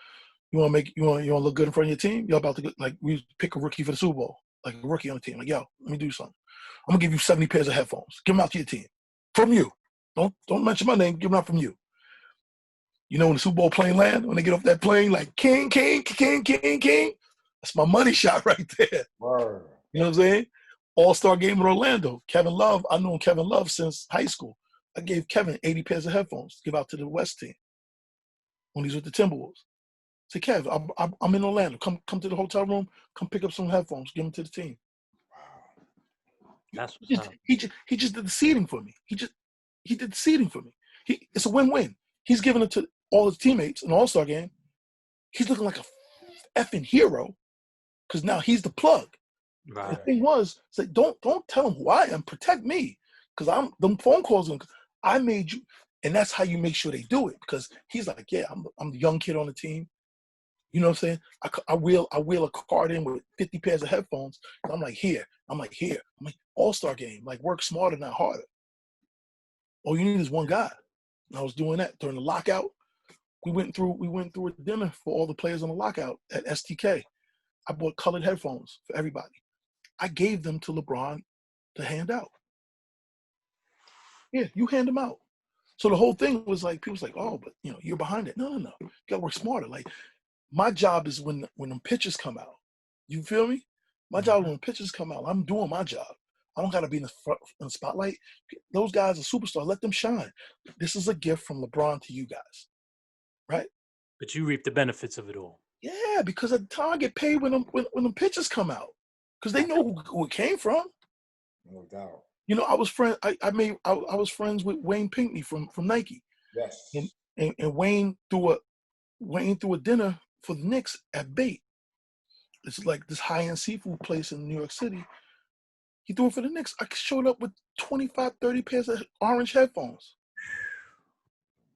you want to look good in front of your team? You're about to we pick a rookie for the Super Bowl, like a rookie on the team. Like, yo, let me do something. I'm gonna give you 70 pairs of headphones. Give them out to your team from you. Don't mention my name. Give them out from you. When the Super Bowl plane land, when they get off that plane, like king, king, king, king, king. That's my money shot right there. Word. You know what I'm saying? All-Star game in Orlando. Kevin Love. I known Kevin Love since high school. I gave Kevin 80 pairs of headphones to give out to the West team when he's with the Timberwolves. Say, Kev, I'm in Orlando. Come to the hotel room. Come pick up some headphones. Give them to the team. That's he just did the seating for me. He did the seating for me. It's a win-win. He's giving it to all his teammates in the All-Star game. He's looking like a effing hero because now he's the plug. Right. The thing was, it's like, don't tell him who I am. Protect me, because them phone calls. I made you, and that's how you make sure they do it. Because he's like, yeah, I'm the young kid on the team. You know what I'm saying? I wheel a card in with 50 pairs of headphones. And I'm like, here. I'm like, All-Star game. Like, work smarter, not harder. All you need is one guy. And I was doing that during the lockout. We went through a dinner for all the players on the lockout at STK. I bought colored headphones for everybody. I gave them to LeBron to hand out. Yeah, you hand them out. So the whole thing was like, people was like, oh, but you're behind it. No. You gotta work smarter. Like, my job is when them pitches come out, you feel me? My job is when pictures come out, I'm doing my job. I don't got to be in the front, in the spotlight. Those guys are superstars. Let them shine. This is a gift from LeBron to you guys, right? But you reap the benefits of it all. Yeah, because at the time I get paid when them pictures come out, because they know who it came from. No doubt. You know, I was friends with Wayne Pinkney from Nike. Yes. And Wayne threw a dinner for the Knicks at Bait. It's like this high-end seafood place in New York City. He threw it for the Knicks. I showed up with 25, 30 pairs of orange headphones.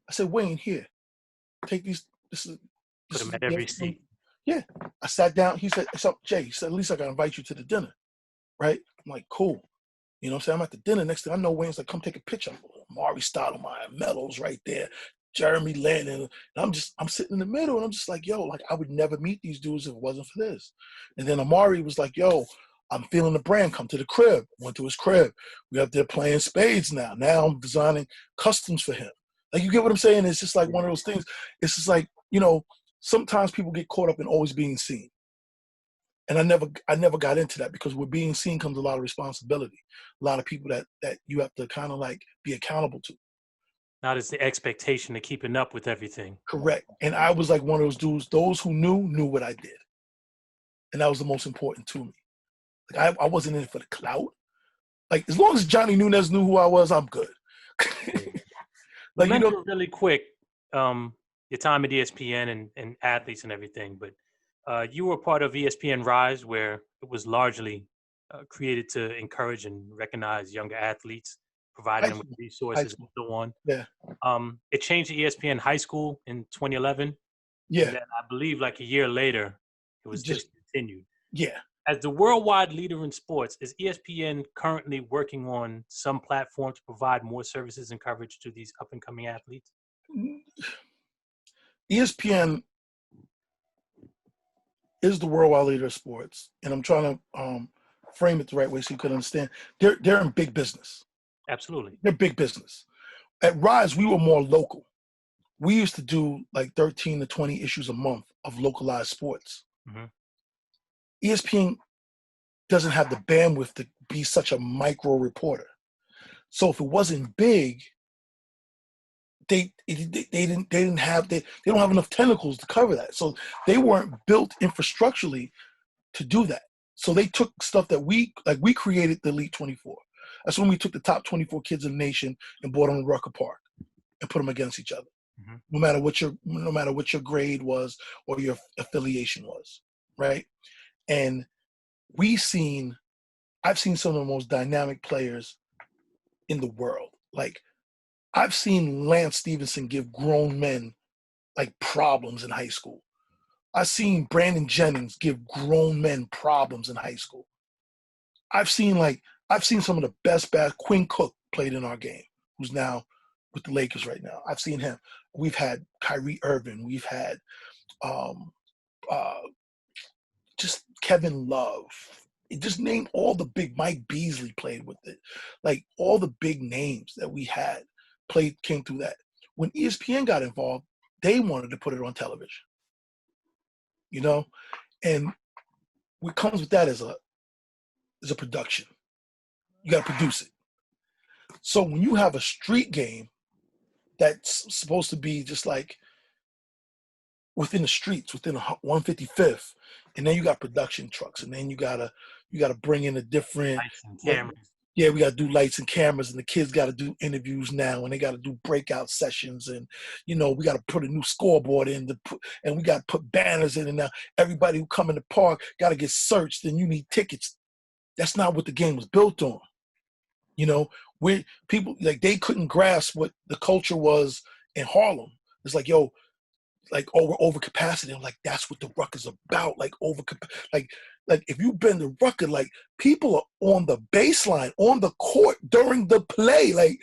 I said, Wayne, here, take these. Put them at every seat. Yeah. I sat down. He said, Jay, he said, at least I got to invite you to the dinner. Right? I'm like, cool. You know what I'm saying? I'm at the dinner. Next thing I know, Wayne's like, come take a picture. Maury Stoudemire, medals right there. Jeremy Lin. And I'm sitting in the middle and I'm just like, yo, like I would never meet these dudes if it wasn't for this. And then Amari was like, yo, I'm feeling the brand. Come to the crib. Went to his crib. We up there playing spades now. Now I'm designing customs for him. Like, you get what I'm saying? It's just like one of those things. It's just like, you know, sometimes people get caught up in always being seen. And I never got into that, because with being seen comes a lot of responsibility. A lot of people that you have to kind of like be accountable to. Not as the expectation of keeping up with everything. Correct. And I was like one of those dudes, those who knew what I did. And that was the most important to me. Like I wasn't in it for the clout. Like, as long as Johnny Nunez knew who I was, I'm good. Like, you know, really quick, your time at ESPN and athletes and everything, but you were part of ESPN Rise, where it was largely created to encourage and recognize younger athletes, providing them with resources and so on. Yeah. It changed to ESPN High School in 2011. Yeah. And then I believe like a year later, it was discontinued. Yeah. As the worldwide leader in sports, is ESPN currently working on some platform to provide more services and coverage to these up-and-coming athletes? ESPN is the worldwide leader of sports, and I'm trying to frame it the right way so you can understand. They're in big business. Absolutely. They're big business. At Rise, we were more local. We used to do like 13 to 20 issues a month of localized sports. Mm-hmm. ESPN doesn't have the bandwidth to be such a micro reporter. So if it wasn't big, they don't have enough tentacles to cover that. So they weren't built infrastructurally to do that. So they took stuff that we created the Elite 24. That's when we took the top 24 kids in the nation and brought them to Rucker Park and put them against each other. Mm-hmm. No matter what your grade was or your affiliation was, right? And I've seen some of the most dynamic players in the world. Like, I've seen Lance Stevenson give grown men like problems in high school. I've seen Brandon Jennings give grown men problems in high school. I've seen some of the best Quinn Cook played in our game, who's now with the Lakers right now. I've seen him. We've had Kyrie Irving. We've had just Kevin Love. Just name all the big. Mike Beasley played with it. Like, all the big names that we had came through that. When ESPN got involved, they wanted to put it on television. You know, and what comes with that is a production. You got to produce it. So when you have a street game that's supposed to be just like within the streets, within 155th, and then you got production trucks, and then you gotta bring in a different lights and cameras. Yeah, we gotta do lights and cameras, and the kids gotta do interviews now, and they gotta do breakout sessions, and we gotta put a new scoreboard in and we gotta put banners in, and now everybody who come in the park gotta get searched, and you need tickets. That's not what the game was built on. Where people, like, they couldn't grasp what the culture was in Harlem. It's like, yo, like, we're over capacity. I'm like, that's what the ruck is about. Like, like if you've been to Rucker, like, people are on the baseline, on the court during the play. Like,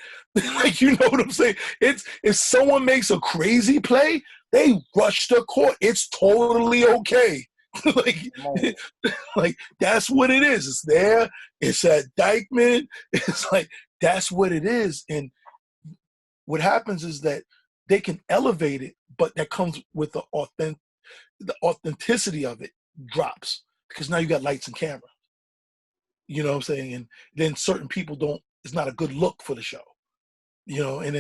you know what I'm saying? If someone makes a crazy play, they rush the court. It's totally okay. like that's what it is. It's there. It's at Dykeman. It's like, that's what it is. And what happens is that they can elevate it, but that comes with the authenticity of it drops, because now you got lights and camera. You know what I'm saying? And then certain people don't, it's not a good look for the show, you know, and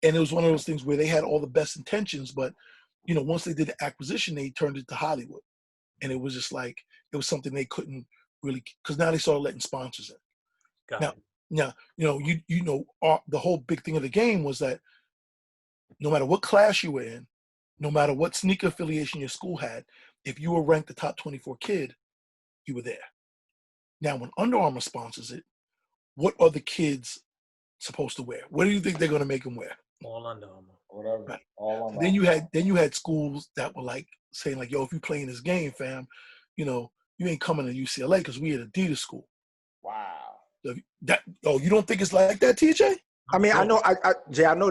it was one of those things where they had all the best intentions, but, you know, once they did the acquisition, they turned it to Hollywood. And it was just like, it was something they couldn't really, because now they started letting sponsors in. Now, you know, the whole big thing of the game was that no matter what class you were in, no matter what sneaker affiliation your school had, if you were ranked the top 24 kid, you were there. Now, when Under Armour sponsors it, what are the kids supposed to wear? What do you think they're going to make them wear? All Under Armour. Whatever. Right. All Under Then you Armour. had schools that were like saying like, yo, if you play in this game, fam, you know, you ain't coming to UCLA because we at Adidas school. Wow. You don't think it's like that, TJ? I mean, I know, Jay, I know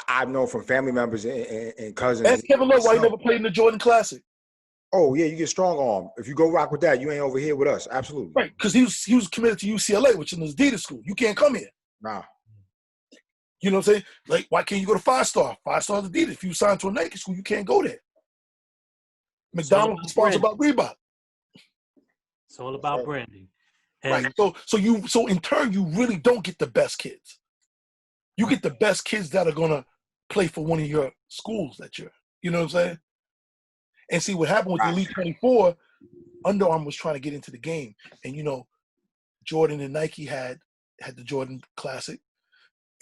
I've known from family members and cousins. Ask Kevin Love why he never played in the Jordan Classic. Oh yeah, you get strong arm. If you go rock with that, you ain't over here with us. Absolutely. Right, because he was committed to UCLA, which is an Adidas school. You can't come here. Nah. You know what I'm saying? Like, why can't you go to 5-Star? 5-Star Adidas. If you sign to a Nike school, you can't go there. McDonald's is sponsored by Reebok. It's all about branding. And right. So in turn, you really don't get the best kids. You get the best kids that are gonna play for one of your schools that you're. You know what I'm saying? And see what happened with the Elite 24. Under Armour was trying to get into the game, and you know, Jordan and Nike had the Jordan Classic.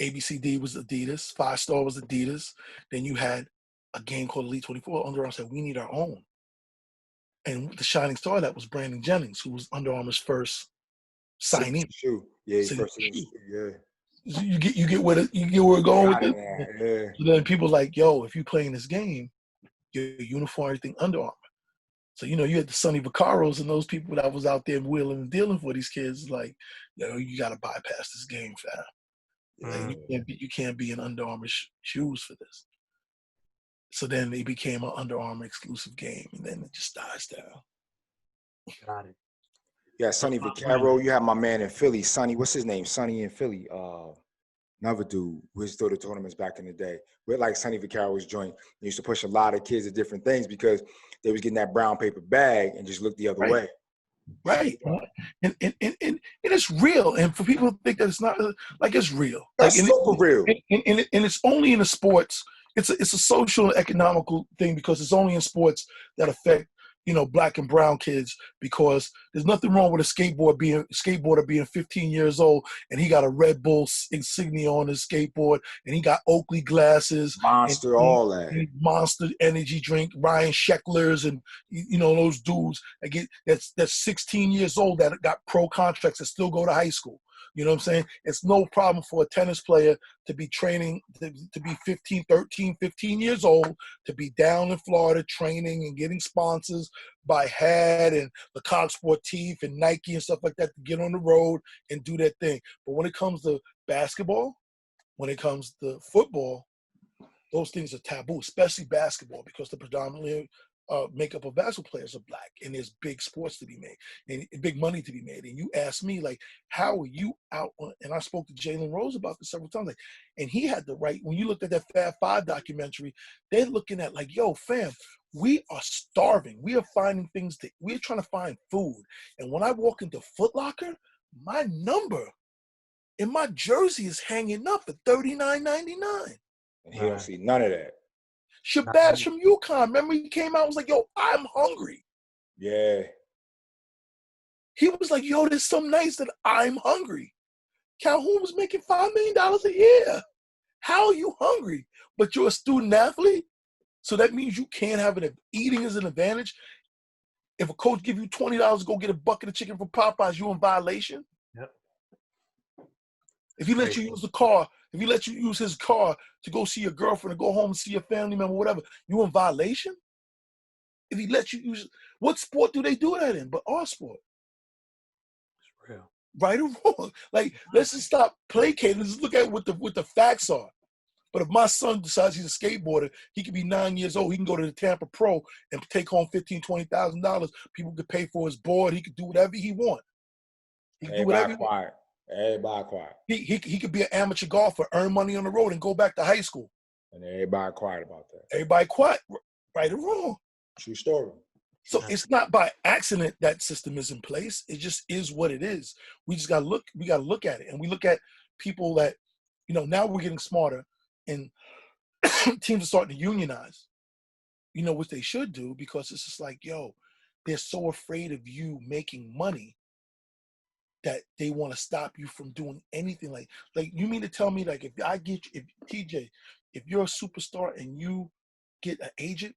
ABCD was Adidas. 5-Star was Adidas. Then you had a game called Elite 24. Under Armour said, we need our own. And the shining star of that was Brandon Jennings, who was Under Armour's first signee. Yeah, first shoe. Yeah. You get where we're going with it. Yeah. So then people like, yo, if you play in this game, your uniform, everything Under Armour. So, you know, you had the Sonny Vaccaros and those people that was out there wheeling and dealing for these kids. Like, you know, you got to bypass this game, fam. Like, you can't be in Under Armour shoes for this. So then they became an Under Armour exclusive game, and then it just dies down. Got it. Yeah, Sonny Vaccaro. You have my man in Philly, Sonny. What's his name? Sonny in Philly. Another dude who used to throw the tournaments back in the day. We're like Sonny Vaccaro's joint. They used to push a lot of kids to different things because they was getting that brown paper bag and just look the other way. Right. And it's real. And for people to think that it's not, like, it's real. That's like, super real. And it's only in the sports. It's a social and economical thing because it's only in sports that affect, you know, black and brown kids, because there's nothing wrong with a skateboarder being 15 years old and he got a Red Bull insignia on his skateboard and he got Oakley glasses, Monster, all that. Monster energy drink, Ryan Sheckler's, and you know those dudes that's 16 years old that got pro contracts that still go to high school. You know what I'm saying? It's no problem for a tennis player to be training, to be 15 years old, to be down in Florida training and getting sponsors by HAD and the Cox Sportif and Nike and stuff like that to get on the road and do their thing. But when it comes to basketball, when it comes to football, those things are taboo, especially basketball, because the predominantly makeup of basketball players are black, and there's big sports to be made and big money to be made. And you ask me, like, how are you out on, and I spoke to Jalen Rose about this several times, like, and he had the right, when you looked at that Fab Five documentary, they're looking at like, yo, fam, we are starving. We are finding things we're trying to find food. And when I walk into Foot Locker, my number in my jersey is hanging up at $39.99. And he don't see none of that. Shabazz from UConn, remember he came out and was like, yo, I'm hungry. Yeah. He was like, yo, there's some nights that I'm hungry. Calhoun was making $5 million a year. How are you hungry? But you're a student athlete? So that means you can't have it. Eating is an advantage. If a coach give you $20 to go get a bucket of chicken from Popeyes, you in violation? Yep. If he lets you use the car, if he lets you use his car to go see your girlfriend or go home and see your family member, whatever, you in violation? If he lets you use, what sport do they do that in but our sport? It's real. Right or wrong? Like, let's just stop placating. Let's look at what the facts are. But if my son decides he's a skateboarder, he can be 9 years old. He can go to the Tampa Pro and take home $15,000, $20,000. People could pay for his board. He could do whatever he wants. He can do whatever he wants. Everybody quiet. He could be an amateur golfer, earn money on the road, and go back to high school. And everybody quiet about that. Everybody quiet, right or wrong. True story. So it's not by accident that system is in place. It just is what it is. We just gotta look. We gotta look at it, and we look at people that, now we're getting smarter, and teams are starting to unionize. What they should do, because it's just like, yo, they're so afraid of you making money that they want to stop you from doing anything. Like you mean to tell me, like, if TJ, if you're a superstar and you get an agent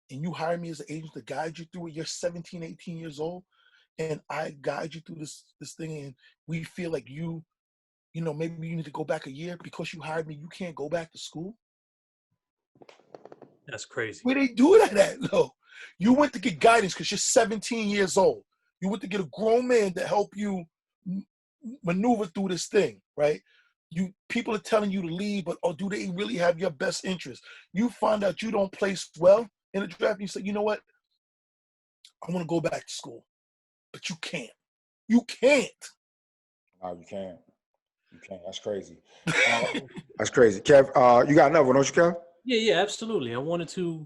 and you hire me as an agent to guide you through it, you're 17, 18 years old, and I guide you through this thing, and we feel like maybe you need to go back a year because you hired me, you can't go back to school? That's crazy. Where they do that at, though? You went to get guidance because you're 17 years old. You went to get a grown man to help you maneuver through this thing, right? People are telling you to leave, but do they really have your best interest? You find out you don't place well in the draft, and you say, you know what? I want to go back to school. But you can't. You can't. No, you can't. You can't. That's crazy. That's crazy. Kev, you got another one, don't you, Kev? Yeah, absolutely. I wanted to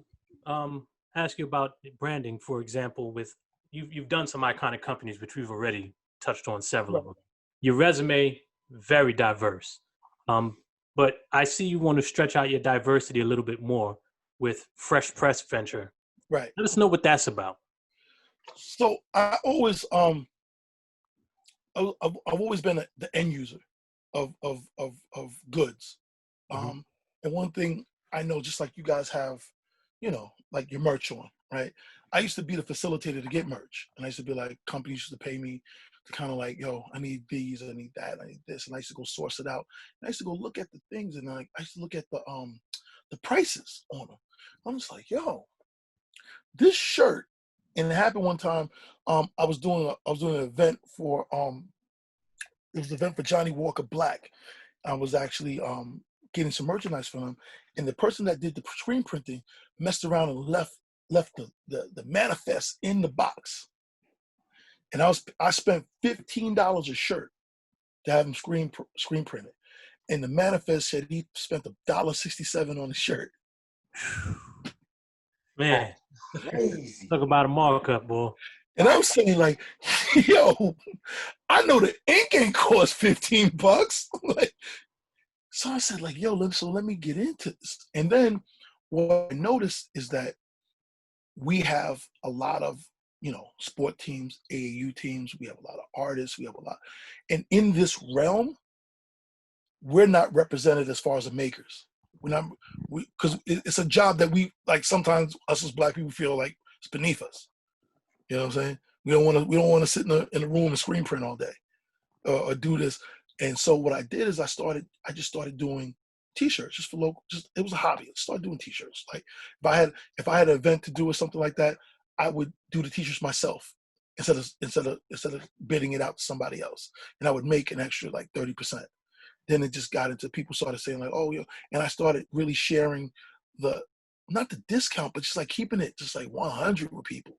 ask you about branding, for example, with you've done some iconic companies, which we've already touched on several of them. Your resume, very diverse. But I see you want to stretch out your diversity a little bit more with Fresh Press Venture. Right. Let us know what that's about. So I always I've always been the end user of goods. Mm-hmm. And one thing I know, just like you guys have, like your merch on, right? I used to be the facilitator to get merch. And I used to be like, companies used to pay me to kind of like, yo, I need these, I need that, I need this. And I used to go source it out. And I used to go look at the things, and I used to look at the prices on them. I'm just like, yo, this shirt, and it happened one time, I was doing an event for it was an event for Johnny Walker Black. I was actually getting some merchandise from him, and the person that did the screen printing messed around and left the manifest in the box. And I spent $15 a shirt to have him screen printed, and the manifest said he spent $1.67 on the shirt. Man, Crazy. talk about a markup, boy. And I'm saying, like, yo, I know the ink ain't cost $15. Like, so I said, like, yo, let me get into this. And then what I noticed is that we have a lot of, sport teams, AAU teams. We have a lot of artists. We have a lot. And in this realm, we're not represented as far as the makers. Because it's a job that we, like, sometimes us as Black people feel like it's beneath us. You know what I'm saying? We don't want to sit in a room and screen print all day or do this. And so what I did is I just started doing T-shirts just for local. It was a hobby. I started doing T-shirts. Like if I had an event to do or something like that, I would do the T-shirts myself instead of bidding it out to somebody else. And I would make an extra like 30%. Then it just got into people started saying like, oh, yo, and I started really sharing not the discount, but just like keeping it just like 100 with people.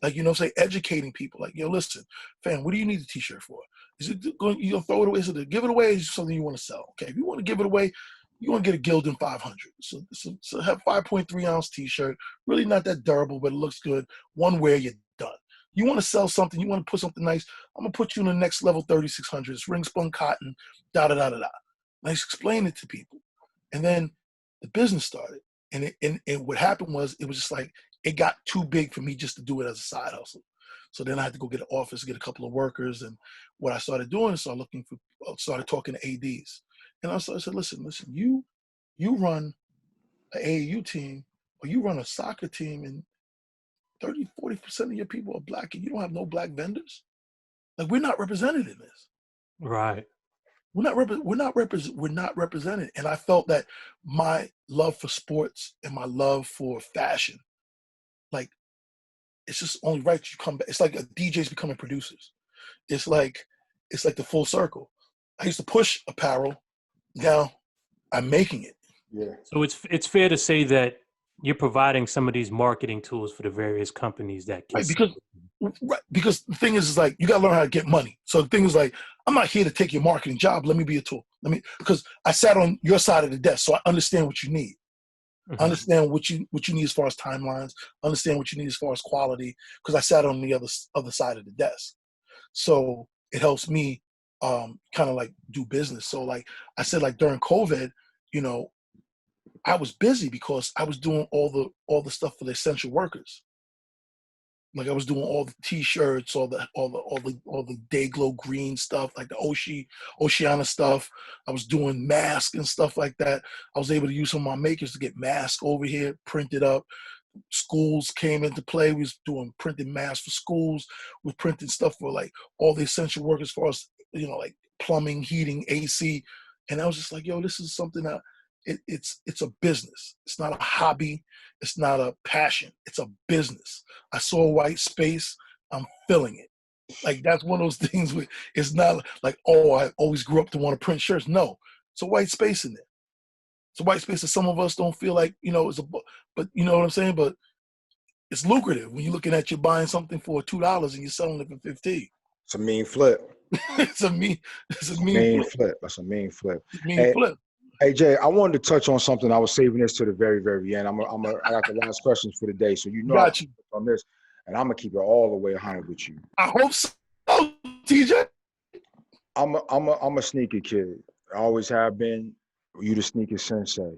Like, educating people. Like, yo, listen, fam, what do you need a T-shirt for? Is it going? You gonna throw it away? Is it to give it away? Is it something you want to sell? Okay, if you want to give it away, you want to get a Gildan 500. So have 5.3 ounce T-shirt. Really not that durable, but it looks good. One wear, you're done. You want to sell something? You want to put something nice? I'm gonna put you in the next level 3600. It's ring spun cotton. Da da da da da. And I explained it to people, and then the business started. And what happened was it was just like it got too big for me just to do it as a side hustle. So then I had to go get an office, get a couple of workers, and what I started doing is started talking to ADs, and I said, listen, you run an AAU team or you run a soccer team, and 30-40% of your people are Black, and you don't have no Black vendors. Like, we're not represented in this. Right. We're not represented. And I felt that my love for sports and my love for fashion, like, it's just only right you come back. It's like DJs becoming producers. It's like the full circle. I used to push apparel. Now I'm making it. Yeah. So it's fair to say that you're providing some of these marketing tools for the various companies that can. Because the thing is like, you got to learn how to get money. So the thing is like, I'm not here to take your marketing job. Let me be a tool. Because I sat on your side of the desk, so I understand what you need. Understand what you need as far as timelines. Understand what you need as far as quality. Because I sat on the other side of the desk, so it helps me kind of like do business. So like I said, like during COVID, you know, I was busy because I was doing all the stuff for the essential workers. Like I was doing all the T-shirts, all the Day Glow Green stuff, like the Oceana stuff. I was doing masks and stuff like that. I was able to use some of my makers to get masks over here, printed up. Schools came into play. We was doing printing masks for schools. We're printing stuff for like all the essential workers for us, you know, like plumbing, heating, AC. And I was just like, yo, this is something that it's a business. It's not a hobby. It's not a passion. It's a business. I saw a white space. I'm filling it. Like that's one of those things where it's not like, oh, I always grew up to want to print shirts. No, it's a white space in there. It's a white space that some of us don't feel like, you know, but you know what I'm saying? But it's lucrative when you're looking at you buying something for $2 and you're selling it for 15. It's a mean flip. It's a mean flip. That's a mean flip. Flip. Hey Jay, I wanted to touch on something. I was saving this to the very, very end. I got the last questions for the day, so you know I'm on this, and I'm gonna keep it all the way 100 with you. I hope so, TJ. I'm a sneaker kid. I always have been. You the sneaker sensei.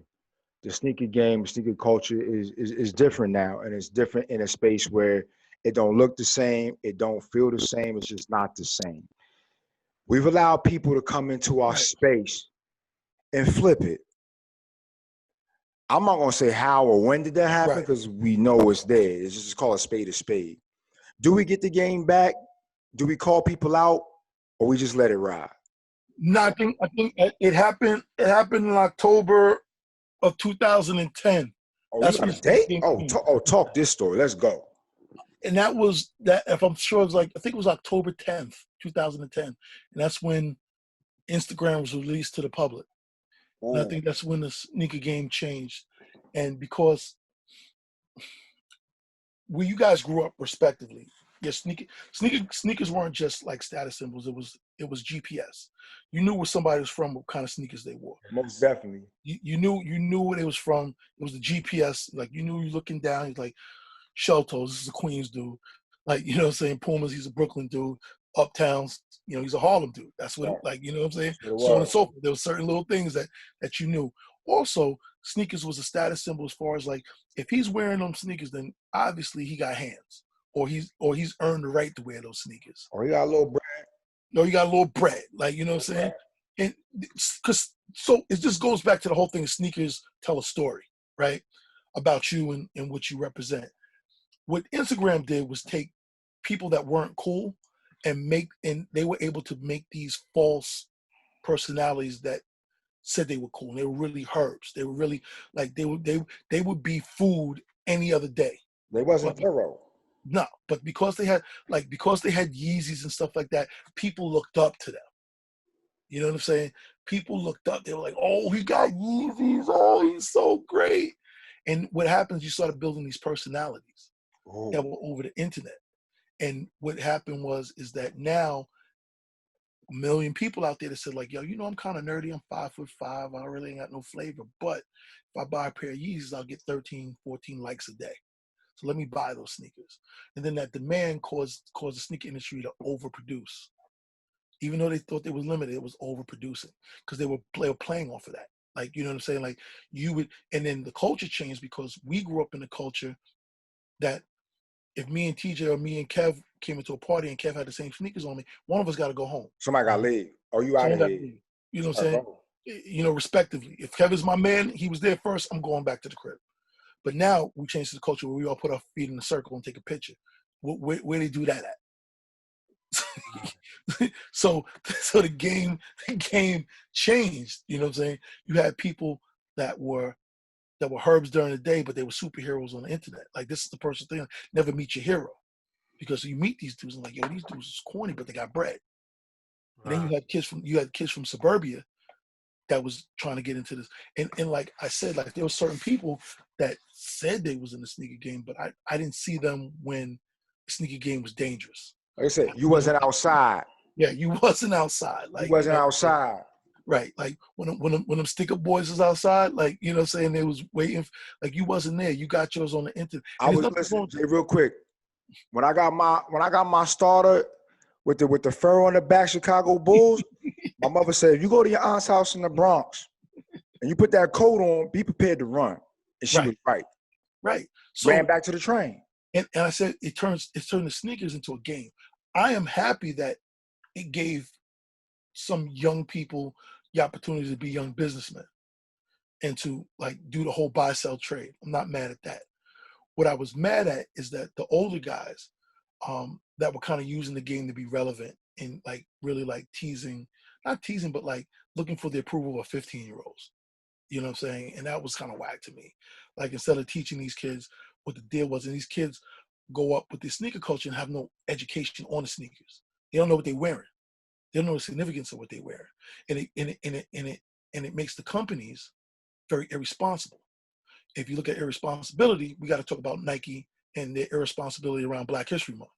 The sneaker game, sneaker culture is different now, and it's different in a space where it don't look the same, it don't feel the same. It's just not the same. We've allowed people to come into our space and flip it. I'm not gonna say how or when did that happen because we know it's there. It's just called a spade a spade. Do we get the game back? Do we call people out, or we just let it ride? No, I think it happened. It happened in October of 2010. Oh, that's a date. Talk this story. Let's go. And that was that. If I'm sure, it was like I think it was October 10th, 2010, and that's when Instagram was released to the public. And I think that's when the sneaker game changed. And because where you guys grew up respectively, yeah, sneakers weren't just like status symbols. It was GPS. You knew where somebody was from, what kind of sneakers they wore. Most definitely. You knew where they was from. It was the GPS. Like you knew you're looking down, he's like Sheltos, this is a Queens dude. Like, you know what I'm saying? Pumas, he's a Brooklyn dude. Uptowns, you know, he's a Harlem dude. That's what like, you know what I'm saying? So on and so forth. There were certain little things that you knew. Also, sneakers was a status symbol as far as like, if he's wearing them sneakers, then obviously he got hands. Or he's earned the right to wear those sneakers. Or he got a little bread. No, he got a little bread. Like, you know what I'm saying? And because so it just goes back to the whole thing. Sneakers tell a story, right? About you and what you represent. What Instagram did was take people that weren't cool and they were able to make these false personalities that said they were cool. And they were really herbs. They were really like they would be food any other day. They wasn't thorough. No, but because they had Yeezys and stuff like that, people looked up to them. You know what I'm saying? People looked up. They were like, "Oh, he got Yeezys. Oh, he's so great." And what happens? You started building these personalities that were over the internet. And what happened is that now 1 million people out there that said like, yo, you know, I'm kind of nerdy. I'm 5'5". I really ain't got no flavor. But if I buy a pair of Yeezys, I'll get 13, 14 likes a day. So let me buy those sneakers. And then that demand caused the sneaker industry to overproduce. Even though they thought they was limited, it was overproducing because they were playing off of that. Like, you know what I'm saying? Like and then the culture changed because we grew up in a culture that if me and TJ or me and Kev came into a party and Kev had the same sneakers on me, one of us got to go home. Somebody got leave. Or you out of here. You know what I'm saying? You know, respectively. If Kev is my man, he was there first, I'm going back to the crib. But now we changed to the culture where we all put our feet in a circle and take a picture. Where they do that at? So the game changed. You know what I'm saying? You had people that were herbs during the day, but they were superheroes on the internet. Like this is the person thing. Never meet your hero, because you meet these dudes and like, yo, these dudes is corny, but they got bread. And then you had kids from suburbia that was trying to get into this. And like I said, like there were certain people that said they was in the sneaker game, but I didn't see them when the sneaker game was dangerous. Like I said, you wasn't outside. Yeah, you wasn't outside. Like you wasn't outside. Right. Like when them sticker boys was outside, like, you know what I'm saying, they was waiting, like you wasn't there. You got yours on the internet. I And there's was nothing listening, wrong. Jay, real quick. When I got my starter with the fur on the back, Chicago Bulls, my mother said, if you go to your aunt's house in the Bronx and you put that coat on, be prepared to run. And she was right. Right. So Ran back to the train. and I said it turned the sneakers into a game. I am happy that it gave some young people the opportunity to be young businessmen and to like do the whole buy sell trade. I'm not mad at that. What I was mad at is that the older guys that were kind of using the game to be relevant and like really like teasing, not teasing, but like looking for the approval of 15-year-olds. You know what I'm saying? And that was kind of whack to me. Like instead of teaching these kids what the deal was, and these kids go up with the sneaker culture and have no education on the sneakers. They don't know what they're wearing. They don't know the significance of what they're wearing. And it makes the companies very irresponsible. If you look at irresponsibility, we got to talk about Nike and their irresponsibility around Black History Month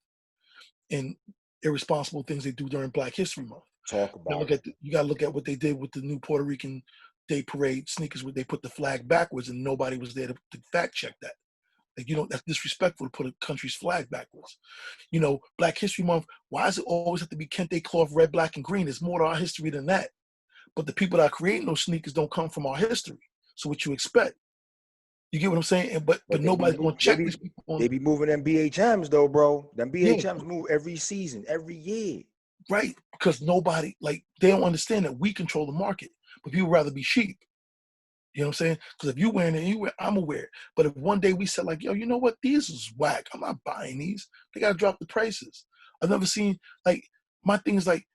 and irresponsible things they do during Black History Month. Talk about it. You got to look at what they did with the new Puerto Rican Day Parade sneakers, where they put the flag backwards and nobody was there to fact check that. Like, you know, that's disrespectful to put a country's flag backwards. You know, Black History Month, why does it always have to be kente cloth, red, black, and green? There's more to our history than that. But the people that are creating those sneakers don't come from our history. So what you expect? You get what I'm saying? But nobody's going to check these people on. They be moving them BHMs though, bro. Them BHMs Yeah. move every season, every year. Right, because nobody, like, they don't understand that we control the market, but people rather be sheep. You know what I'm saying? Because if you wearing it, I'm aware. But if one day we said like, yo, you know what? These is whack. I'm not buying these. They got to drop the prices. I've never seen, like, my thing is like,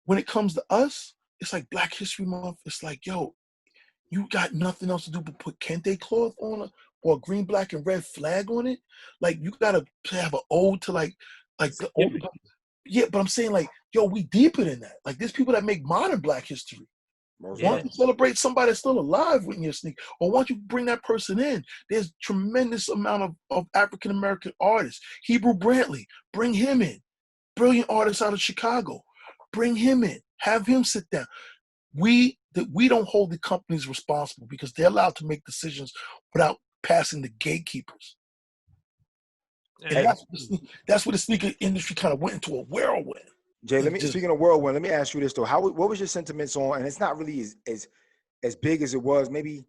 when it comes to us, it's like Black History Month. It's like, yo, you got nothing else to do but put kente cloth on it or a green, black, and red flag on it. Like, you got to have an ode to like the old. Yeah, but I'm saying like, yo, we deeper than that. Like, there's people that make modern Black history. Yeah. Why don't you celebrate somebody that's still alive with your sneak? Or why don't you bring that person in? There's tremendous amount of African-American artists. Hebrew Brantley, bring him in. Brilliant artist out of Chicago. Bring him in. Have him sit down. We don't hold the companies responsible because they're allowed to make decisions without passing the gatekeepers. And that's where the sneaker industry kind of went into a whirlwind. Jay, speaking of whirlwind, let me ask you this though. What was your sentiments on, and it's not really as big as it was, maybe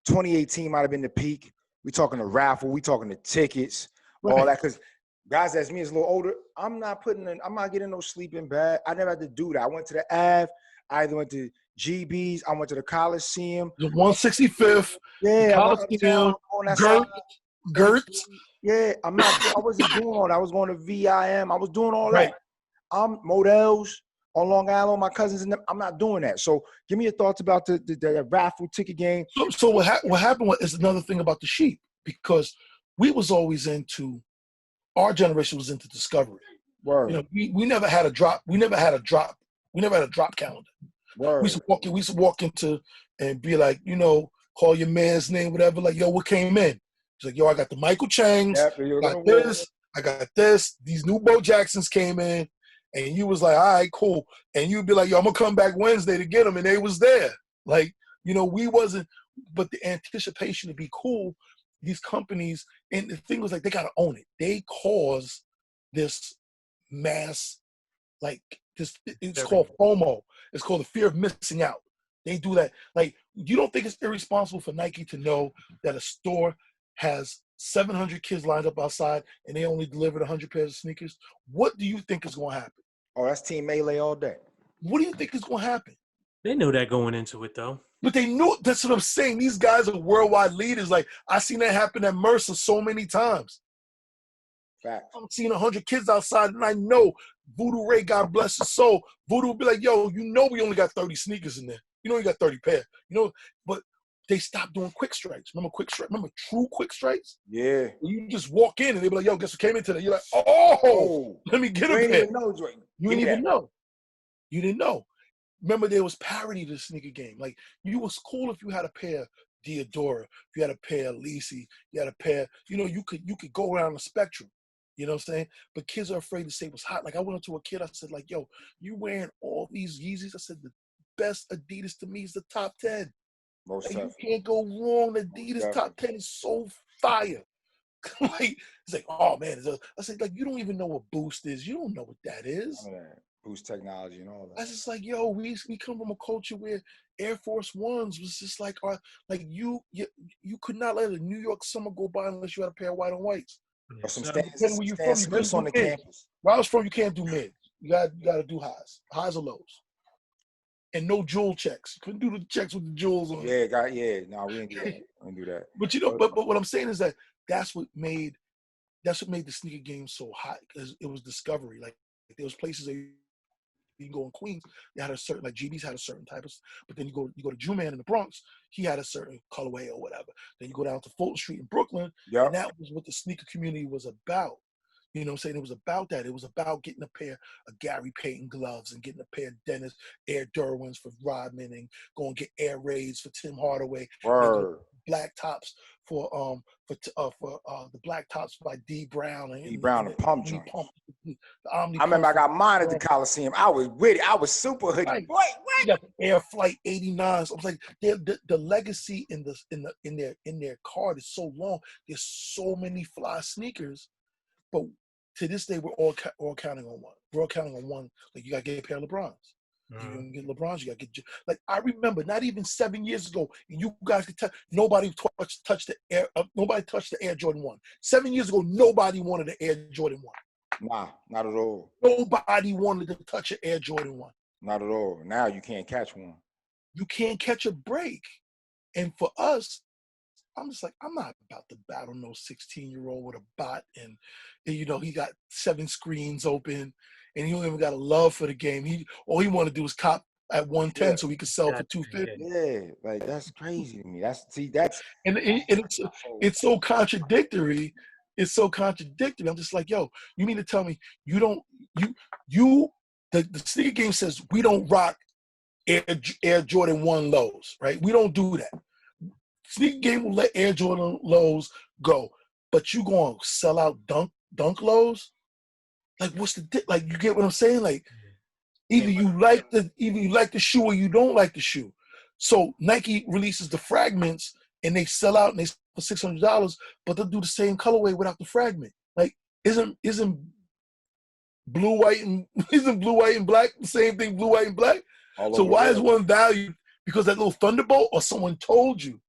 2018 might have been the peak. We talking the raffle, we talking the tickets, all that, because guys as me is a little older, I'm not getting no sleeping bag. I never had to do that. I went to the Ave, I either went to GB's, I went to the Coliseum. The 165th, yeah, Coliseum, Gertz. Yeah, I wasn't doing all that. I was going to VIM. I was doing all Right. that. I'm Models on Long Island, my cousins and them. I'm not doing that. So give me your thoughts about the raffle ticket game. So what happened is another thing about the sheep, because we was always our generation was into discovery. Word. You know, we never had a drop. We never had a drop calendar. Word. We used to walk into and be like, you know, call your man's name, whatever. Like, yo, what came in? He's like, yo, I got the Michael Changs. I got this. These new Bo Jacksons came in. And you was like, all right, cool. And you'd be like, yo, I'm going to come back Wednesday to get them. And they was there. Like, you know, we wasn't, but the anticipation to be cool, these companies, and the thing was like, they got to own it. They cause this mass, like, it's called FOMO. It's called the fear of missing out. They do that. Like, you don't think it's irresponsible for Nike to know that a store has 700 kids lined up outside and they only delivered 100 pairs of sneakers? What do you think is going to happen? Oh, that's Team Melee all day. What do you think is going to happen? They knew that going into it, though. But they knew. That's what I'm saying. These guys are worldwide leaders. Like, I seen that happen at Mercer so many times. Fact. I'm seeing 100 kids outside, and I know Voodoo Ray, God bless his soul, Voodoo will be like, yo, you know we only got 30 sneakers in there. You know you got 30 pairs. You know, but they stopped doing quick strikes. Remember true quick strikes? Yeah. You just walk in and they be like, yo, guess what came in today? You're like, oh, let me get a pair. You didn't even know. You didn't know. Remember, there was parity to the sneaker game. Like, you was cool if you had a pair of Diodora, if you had a pair of Lisi, you had a pair, you know, you could go around the spectrum. You know what I'm saying? But kids are afraid to say what's hot. Like, I went up to a kid, I said, like, yo, you wearing all these Yeezys? I said, best Adidas to me is the top 10. Most Like, you definitely. can't go wrong. Adidas top 10 is so fire. Like, it's like, oh man, I said, like, you don't even know what Boost is. You don't know what that is. None of that. Boost technology and all I that. was just like, yo, we come from a culture where Air Force Ones was just like you could not let a New York summer go by unless you had a pair of white on whites. Or some So, Depending where you're from, you couldn't Smiths on do the mids. campus. Where I was from, you can't do mids. You got to do highs or lows, and no jewel checks. You couldn't do the checks with the jewels on. Yeah, no, we didn't do that. We didn't do that. But you know, but what I'm saying is that that's what made the sneaker game so hot, because it was discovery. Like there was places that you can go in Queens, they had a certain, like GB's had a certain type of, but then you go to Juman in the Bronx, he had a certain colorway or whatever. Then you go down to Fulton Street in Brooklyn, and that was what the sneaker community was about. You know what I'm saying? It was about that. It was about getting a pair of Gary Payton gloves and getting a pair of Dennis Air Derwins for Rodman, and get Air Raids for Tim Hardaway. Word. Black tops for the black tops by D Brown and D Brown, the pump the joints. Omni I remember I got mine at the Pump. Coliseum. I was with it. I was super hoodie. Right. What? You got the Air Flight 89s. I was like, the legacy in their card is so long. There's so many fly sneakers, but to this day we're all counting on one. We're all counting on one. Like, you gotta get a pair of LeBrons. You can get LeBrons. You gotta get, like, I remember not even 7 years ago, and you guys could tell, nobody touched the Air Jordan 1. 7 years ago, nobody wanted the Air Jordan 1. Nah, not at all. Nobody wanted to touch an Air Jordan 1. Not at all. Now you can't catch one. You can't catch a break. And for us, I'm just like, I'm not about to battle no 16-year-old with a bot, and he got 7 screens open, and he don't even got a love for the game. All he want to do is cop at 110 so he could sell for 250. Yeah, like, that's crazy to me. And it's so contradictory. It's so contradictory. I'm just like, yo, you mean to tell me the sneaker game says we don't rock Air Jordan 1 lows, right? We don't do that. Sneaker game will let Air Jordan lows go, but you gonna sell out dunk lows? Like, what's the like? You get what I'm saying? Like, either you like the shoe or you don't like the shoe. So Nike releases the fragments and they sell out and they sell for $600, but they'll do the same colorway without the fragment. Like, isn't blue, white, and black the same thing? Blue, white, and black. So why is one valued because that little Thunderbolt, or someone told you?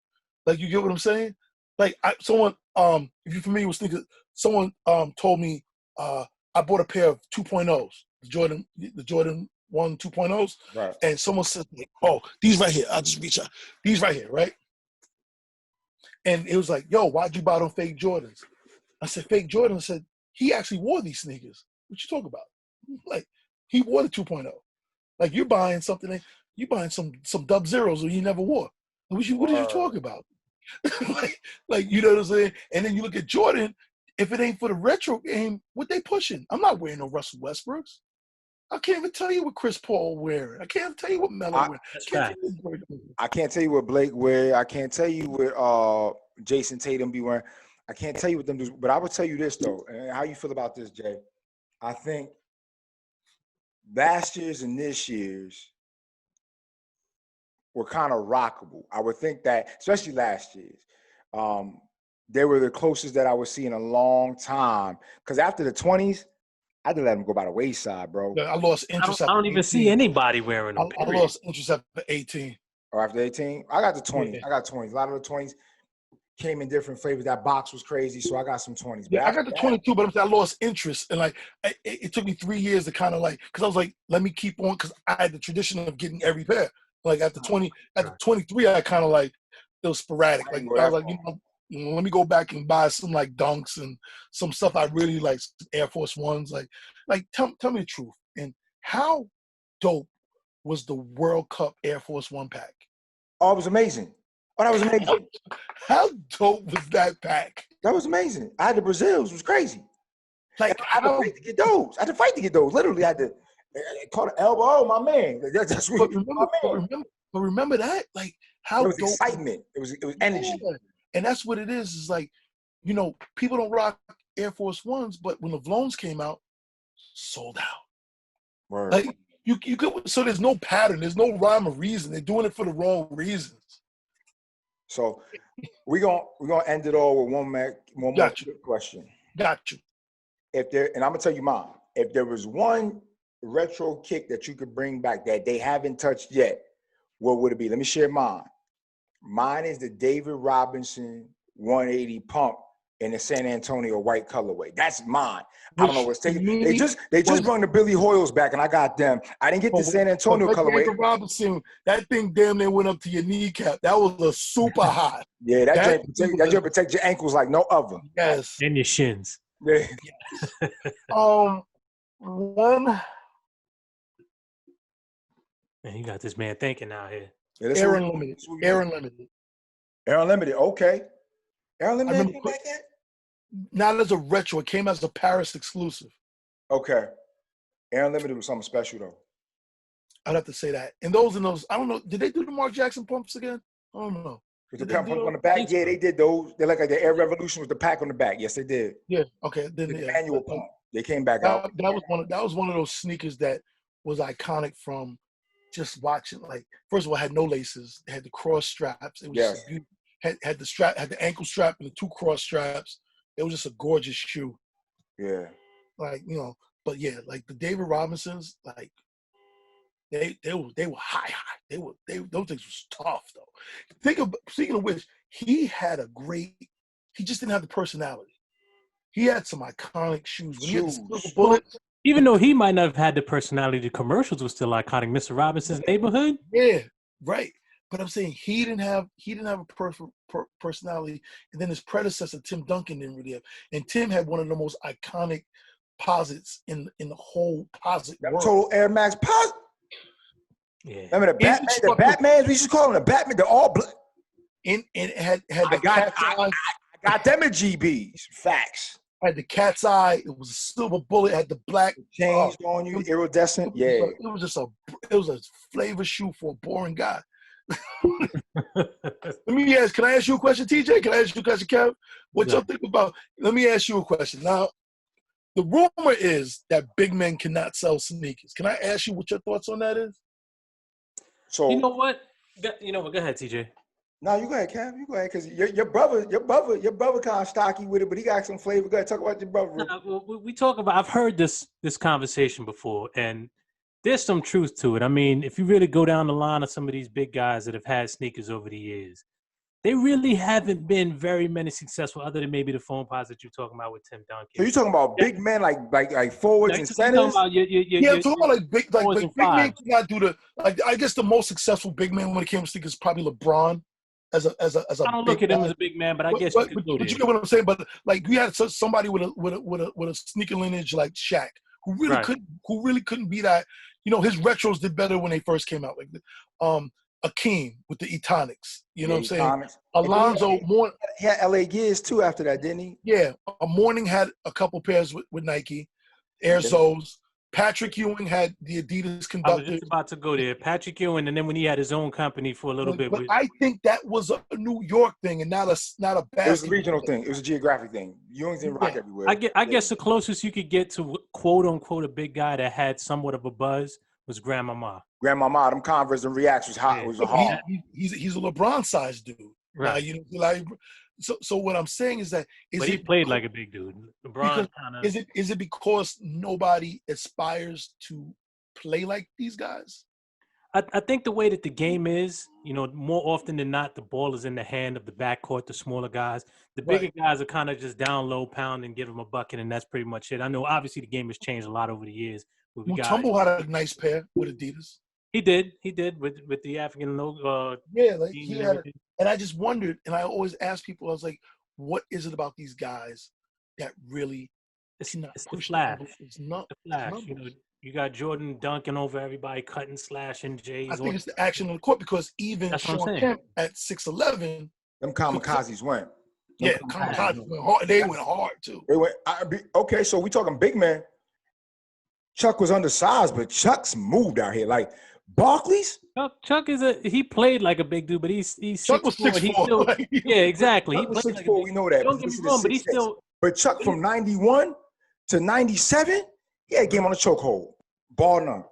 Like, you get what I'm saying? Like, someone, if you're familiar with sneakers, someone told me I bought a pair of 2.0s, the Jordan 1 2.0s, right. And someone said, like, oh, these right here. I'll just reach out. These right here, right? And it was like, yo, why'd you buy them fake Jordans? I said, fake Jordan. I said, he actually wore these sneakers. What you talking about? Like, he wore the 2.0. Like, you're buying something, you buying some Dub Zeros that you never wore. What did you talk about? like, you know what I'm saying? And then you look at Jordan, if it ain't for the retro game, what they pushing? I'm not wearing no Russell Westbrooks. I can't even tell you what Chris Paul wearing. I can't tell you what Melo wearing. I can't tell you what Blake wear. I can't tell you what Jason Tatum be wearing. I can't tell you what them do. But I will tell you this, though, and how you feel about this, Jay. I think last year's and this year's were kind of rockable. I would think that, especially last year's, they were the closest that I would see in a long time. Because after the 20s, I had to let them go by the wayside, bro. I lost interest. I don't even see anybody wearing them. I lost interest after 18. Or after 18? I got the 20s. Yeah. I got 20s. A lot of the 20s came in different flavors. That box was crazy, so I got some 20s. Yeah, I got the 22, but I lost interest. And, like, it took me 3 years to kind of, like, because I was like, let me keep on, because I had the tradition of getting every pair. Like, at the 23, I kind of, like, it was sporadic. Like, I was like, let me go back and buy some, like, Dunks and some stuff I really like, Air Force Ones. Like, tell me the truth. And how dope was the World Cup Air Force One pack? Oh, it was amazing. Oh, that was amazing. How dope was that pack? That was amazing. I had the Brazils. It was crazy. Like, I had to fight to get those. I had to fight to get those. Literally, I had to call the elbow. Oh, my man. That's what but remember that? Like, how it was dope. excitement. It was energy. Yeah. And that's what it is like, people don't rock Air Force Ones, but when the Vlones came out, sold out. Word. Like, you could, so there's no pattern, there's no rhyme or reason. They're doing it for the wrong reasons. So we're gonna end it all with one more Got you. quick question. Got you. And I'm gonna tell you mine. If there was one retro kick that you could bring back that they haven't touched yet, what would it be? Let me share mine. Mine is the David Robinson 180 pump in the San Antonio white colorway. That's mine. I don't know what's taking. They just brought the Billy Hoyles back, and I got them. I didn't get the San Antonio colorway. David Robinson, that thing damn near went up to your kneecap. That was a super high. Yeah, that joint protect your ankles like no other. Yes. And your shins. Yeah. One. Man, you got this man thinking out here. Yeah, Air Unlimited. Air Unlimited. Air Unlimited. Okay. Air Unlimited came back yet? Not as a retro. It came as a Paris exclusive. Okay. Air Unlimited was something special though. I'd have to say that. And those, I don't know. Did they do the Mark Jackson pumps again? I don't know. With the pump on the back? Yeah, they did those. They're like the Air Revolution with the pack on the back. Yes, they did. Yeah. Okay. Then the manual pump. They came back out. That was one of those sneakers that was iconic from just watching. Like, first of all, it had no laces. It had the cross straps. It was had the strap, had the ankle strap and the two cross straps. It was just a gorgeous shoe. Yeah. Like, but yeah, like the David Robinsons, like they were high. Those things was tough though. Speaking of which, he just didn't have the personality. He had some iconic shoes. When he had the silver bullets, even though he might not have had the personality, the commercials were still iconic. Mr. Robinson's Neighborhood. Yeah, right. But I'm saying he didn't have a personality, and then his predecessor Tim Duncan didn't really have. And Tim had one of the most iconic posits in the whole posit world. Total Air Max posit. Yeah. Remember the Batman? We used to call them the Batman. They're all black. And it had the cat's eye. I got them at GBs. Facts. Had the cat's eye. It was a silver bullet. Had the black chains on you, iridescent. It was a flavor shoe for a boring guy. Can I ask you a question, TJ? Can I ask you a question, Kev? What y'all think about? Let me ask you a question. Now, the rumor is that big men cannot sell sneakers. Can I ask you what your thoughts on that is? So you know what? Go ahead, TJ. No, you go ahead, Kev. You go ahead, because your brother kind of stocky with it, but he got some flavor. Go ahead, talk about your brother. We talk about. I've heard this conversation before, and there's some truth to it. I mean, if you really go down the line of some of these big guys that have had sneakers over the years, they really haven't been very many successful, other than maybe the phone pods that you're talking about with Tim Duncan. So you're talking about big men like forwards and centers? I'm talking about like big men cannot do the I guess the most successful big man when it came to sneakers is probably LeBron. As a I don't look at him as a big man, but I guess you could go there. But you get what I'm saying. But like you had somebody with a sneaker lineage like Shaq, who really couldn't be that. His retros did better when they first came out. Like Akeem with the Etonics. You know what I'm saying? Alonzo Mourning. He had LA Gears too after that, didn't he? Yeah. Mourning had a couple pairs with Nike, Air Zoes. Patrick Ewing had the Adidas Conductors. I was just about to go there. Patrick Ewing, and then when he had his own company for a little bit. But I think that was a New York thing and not a basketball. It was a regional thing. It was a geographic thing. Ewing's didn't rock everywhere. I guess the closest you could get to quote unquote a big guy that had somewhat of a buzz was Grandmama. Grandmama, them Converse and Reacts was hot. Yeah. Was hard. He's a LeBron-sized dude. Right. So what I'm saying is that he played like a big dude. LeBron kind of. Is it because nobody aspires to play like these guys? I think the way that the game is, more often than not, the ball is in the hand of the backcourt, the smaller guys. The bigger guys are kind of just down low, pound, and give them a bucket, and that's pretty much it. I know, obviously, the game has changed a lot over the years. Mutombo had a nice pair with Adidas. He did with the African logo. He had it. And I just wondered, and I always ask people, I was like, what is it about these guys that really it's the flash. It's not the flash. You got Jordan dunking over everybody, cutting, slashing, J's. I think it's the action on the court because even Sean Kemp at 6'11", them kamikazes went. Kamikazes went hard. They went hard too. They went. Okay, so we talking big man. Chuck was undersized, but Chuck's moved out here. Like Barkley's? Chuck he played like a big dude, but he's Chuck was 6'4". Yeah, exactly. Chuck was 6'4", we know that. Don't get me wrong, but he's still. But Chuck from 91 to 97, he had a game on the chokehold. Ball none.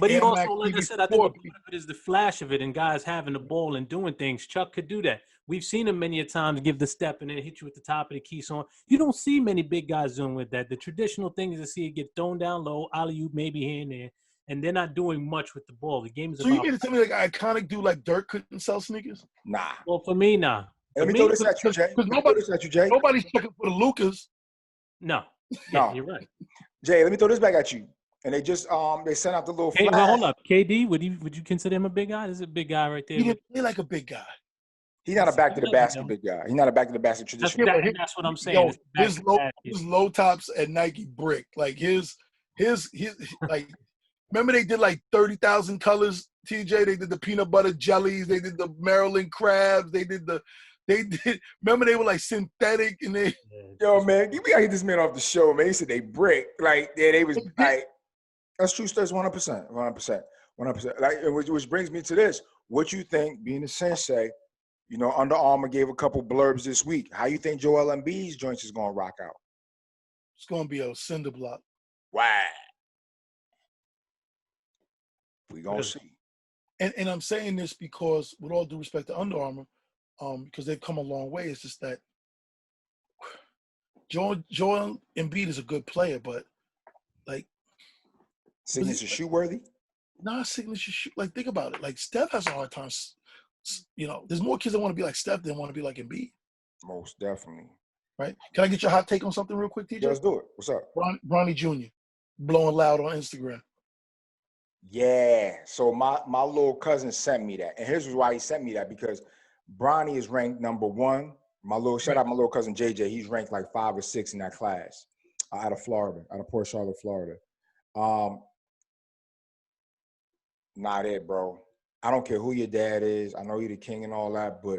But he Air Max also, like I said, I think a TV4. part of it is the flash of it and guys having the ball and doing things. Chuck could do that. We've seen him many a times give the step and then hit you at the top of the key. So you don't see many big guys doing with that. The traditional thing is to see it get thrown down low, alley-oop maybe here and there, and they're not doing much with the ball. The game is So you about. mean to tell me like iconic dude like Dirk couldn't sell sneakers? Nah. Well, for me, nah. For Let me me, throw this at you, Jay. Because Let me throw this at you, Jay. nobody's checking for the Lucas. no. Yeah, No. you're right. Jay, let me throw this back at you. And they just they sent out the little Hey, flash. well, hold up. KD, would you consider him a big guy? This is a big guy right there. He didn't play like a big guy. He's not a back to the basket big guy. He's not a back to the basket That's, traditional. that's what I'm saying. Yo, It's back his to low, back. his low tops at Nike brick. Like his like. Remember they did like 30,000 colors. TJ, they did the peanut butter jellies. They did the Maryland crabs. Remember they were like synthetic and they. Yo, man, we gotta get this man off the show, man. He said they brick. Like, yeah, they was like, that's true stuff, 100%. 100%. Like, which brings me to this. What you think, being a sensei, you know, Under Armour gave a couple blurbs this week. How you think Joel Embiid's joints is gonna rock out? It's gonna be a cinder block. Wow. We gonna see. And I'm saying this because, with all due respect to Under Armour, because they've come a long way. It's just that Joel Embiid is a good player, but like Signature shoe worthy? not signature shoe. Like think about it. Like Steph has a hard time. You know, there's more kids that want to be like Steph than want to be like Embiid. Most definitely. Right? Can I get your hot take on something real quick, TJ? Let's do it. What's up? Bronny Jr. blowing loud on Instagram. Yeah. So my little cousin sent me that. And here's why he sent me that, because Bronny is ranked number 1. Shout out my little cousin JJ. He's ranked like 5 or 6 in that class out of Florida, out of Port Charlotte, Florida. Not it, bro. I don't care who your dad is. I know you're the king and all that, but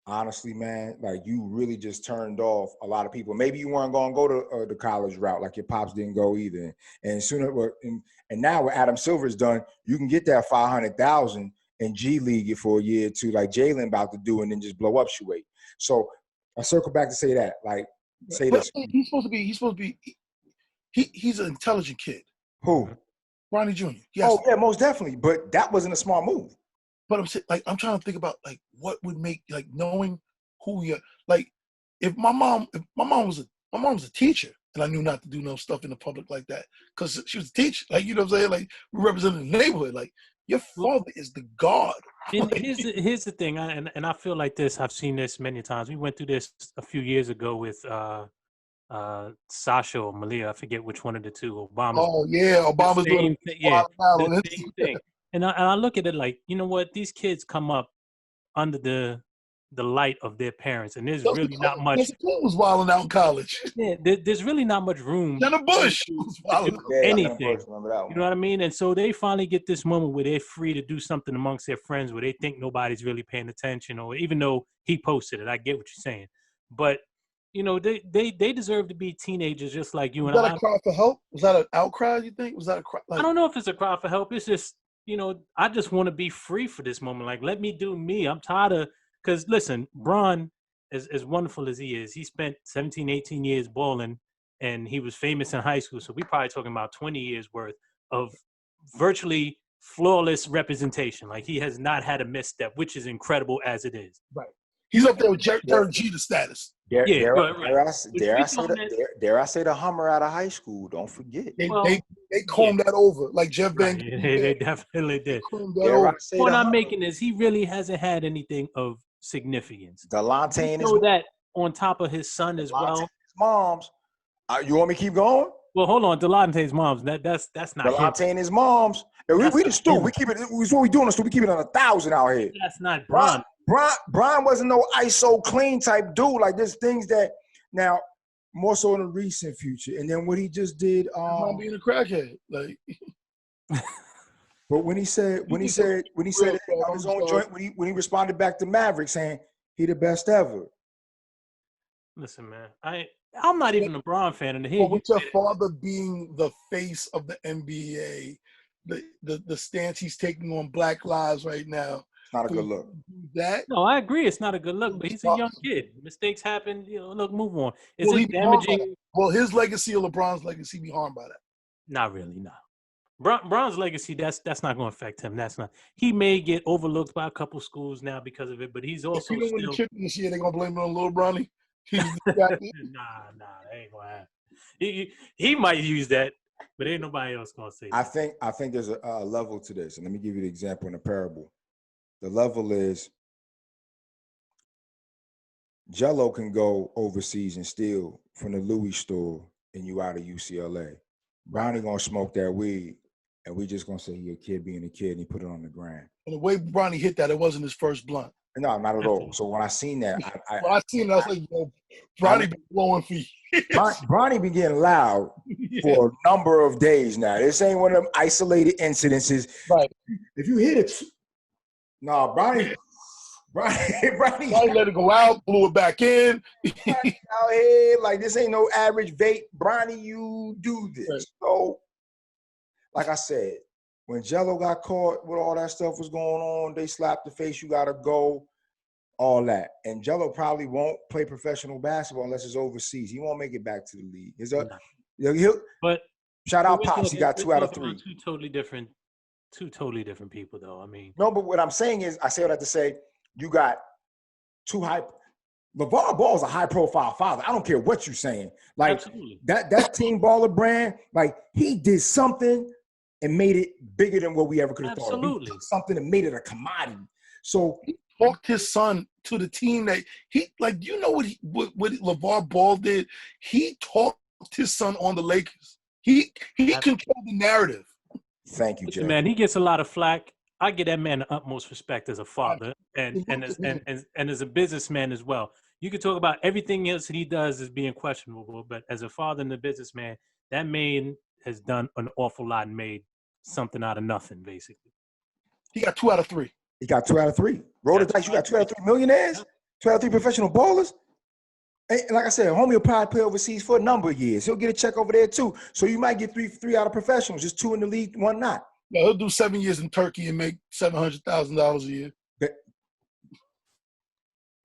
honestly, man, like you really just turned off a lot of people. Maybe you weren't going to go to the college route, like your pops didn't go either. And now what Adam Silver's done, you can get that $500,000 in G League for a year or two, like Jalen about to do, and then just blow up shoe weight. So I circle back to say that, like, say but this. He's supposed to be. He's an intelligent kid. Who? Bronny Jr. Yes. Oh yeah, most definitely. But that wasn't a smart move. But I'm trying to think about like what would make like knowing who you're like. If my mom was a teacher and I knew not to do no stuff in the public like that because she was a teacher, like you know what I'm saying, like we represented the neighborhood. Like your father is the God. And here's the thing, and I feel like this. I've seen this many times. We went through this a few years ago with Sasha or Malia. I forget which one of the two. Obama. Oh yeah, Obama's doing the same thing. And I look at it like, you know what? These kids come up under the light of their parents, and there's really not much. Jessica was wilding out in college. Yeah, there's really not much room. Jenna Bush was wilding out. Anything. You know what I mean? And so they finally get this moment where they're free to do something amongst their friends where they think nobody's really paying attention, or even though he posted it. I get what you're saying. But, you know, they deserve to be teenagers just like you and I. Was that a cry for help? Was that an outcry, you think? Was that a cry? Like, I don't know if it's a cry for help. It's just, you know, I just want to be free for this moment. Like, let me do me. I'm tired of, because listen, Bron, as wonderful as he is, he spent 17, 18 years balling, and he was famous in high school. So we're probably talking about 20 years worth of virtually flawless representation. Like, he has not had a misstep, which is incredible as it is. Right. He's up there with Derek Jeter status. Dare I say the Hummer out of high school? Don't forget. They combed that over like Jeff Van. Right, they definitely did. What I'm making is he really hasn't had anything of significance. Delonte and his that on top of his son as well. His moms. You want me to keep going? Well, hold on. Delonte's moms. That's not Delonte him. and his moms. We the Stoop. We keep it. What we doing? We keep it on 1,000 out here. That's not Bron. Bron wasn't no ISO clean type dude. Like there's things that now more so in the recent future. And then what he just did. Being a crackhead, like. But when he said on his own joint, when he responded back to Maverick saying he the best ever. Listen, man, I'm not even a Bron fan. And But with your father being the face of the NBA, the stance he's taking on Black Lives right now. Not a good look. No, I agree. It's not a good look, but he's a young kid. Mistakes happen. You know, look, move on. Is it damaging? Will his legacy or LeBron's legacy be harmed by that? Not really, no. Bron's legacy, that's not going to affect him. That's not. He may get overlooked by a couple schools now because of it, but he's If also you don't win the still. chip this year, they're gonna blame it on Lil Bronny. He's distracted. Nah, that ain't gonna happen. He might use that, but ain't nobody else gonna say that. I think there's a level to this, and let me give you the example in a parable. The level is Jello can go overseas and steal from the Louis store and you out of UCLA. Brownie gonna smoke that weed, and we just gonna say he a kid being a kid, and he put it on the ground. And the way Bronny hit that, it wasn't his first blunt. No, not at all. So when I seen that, When I seen it, I was like, yo, Bronny been blowing for years. Bronny been getting loud for a number of days now. This ain't one of them isolated incidences. Right. If you hit it, no, Bronny let it go out, blew it back in. out here like this ain't no average vape. Bronny, you do this. Right. So, like I said, when Jello got caught with all that stuff was going on, they slapped the face, you gotta go, all that. And Jello probably won't play professional basketball unless it's overseas. He won't make it back to the league. But shout out Pops, he got 2 out of 3. Two totally different people, though. I mean, no, but what I'm saying is, I say what I have to say. You got LeVar Ball is a high-profile father. I don't care what you're saying. Like, absolutely. that Team Baller brand, like, he did something and made it bigger than what we ever could have thought. He did something and made it a commodity. So he talked his son to the team that what LeVar Ball did. He talked his son on the Lakers. He controlled the narrative. Thank you, Jay. Man, he gets a lot of flack. I give that man the utmost respect as a father and as a businessman as well. You can talk about everything else that he does as being questionable, but as a father and a businessman, that man has done an awful lot and made something out of nothing, basically. He got 2 out of 3. He got 2 out of 3. Roll the dice. You got 2 out of 3 millionaires, 2 out of 3 professional ballers. And like I said, homie will probably play overseas for a number of years. He'll get a check over there too. So you might get three out of professionals, just 2 in the league, 1 not. Yeah, he'll do 7 years in Turkey and make $700,000 a year.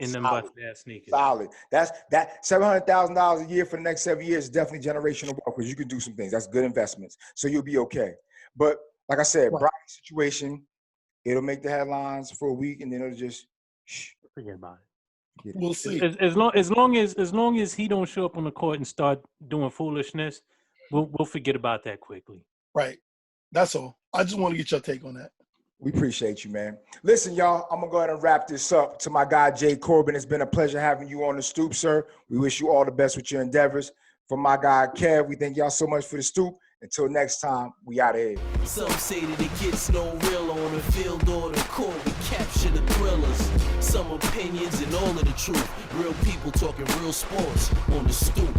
In them bust ass sneakers. Solid. That $700,000 a year for the next 7 years is definitely generational wealth because you can do some things. That's good investments. So you'll be okay. But like I said, Bronny's situation, it'll make the headlines for a week and then it'll just forget about it. We'll see. As long as he don't show up on the court and start doing foolishness, we'll forget about that quickly. Right. That's all. I just want to get your take on that. We appreciate you, man. Listen, y'all, I'm going to go ahead and wrap this up. To my guy, Jay Corbin, it's been a pleasure having you on the Stoop, sir. We wish you all the best with your endeavors. For my guy, Kev, we thank y'all so much for the Stoop. Until next time, we out of here. Some say that it gets no real on the field or the court. We capture the thrillers. Some opinions and all of the truth. Real people talking real sports on the Stoop.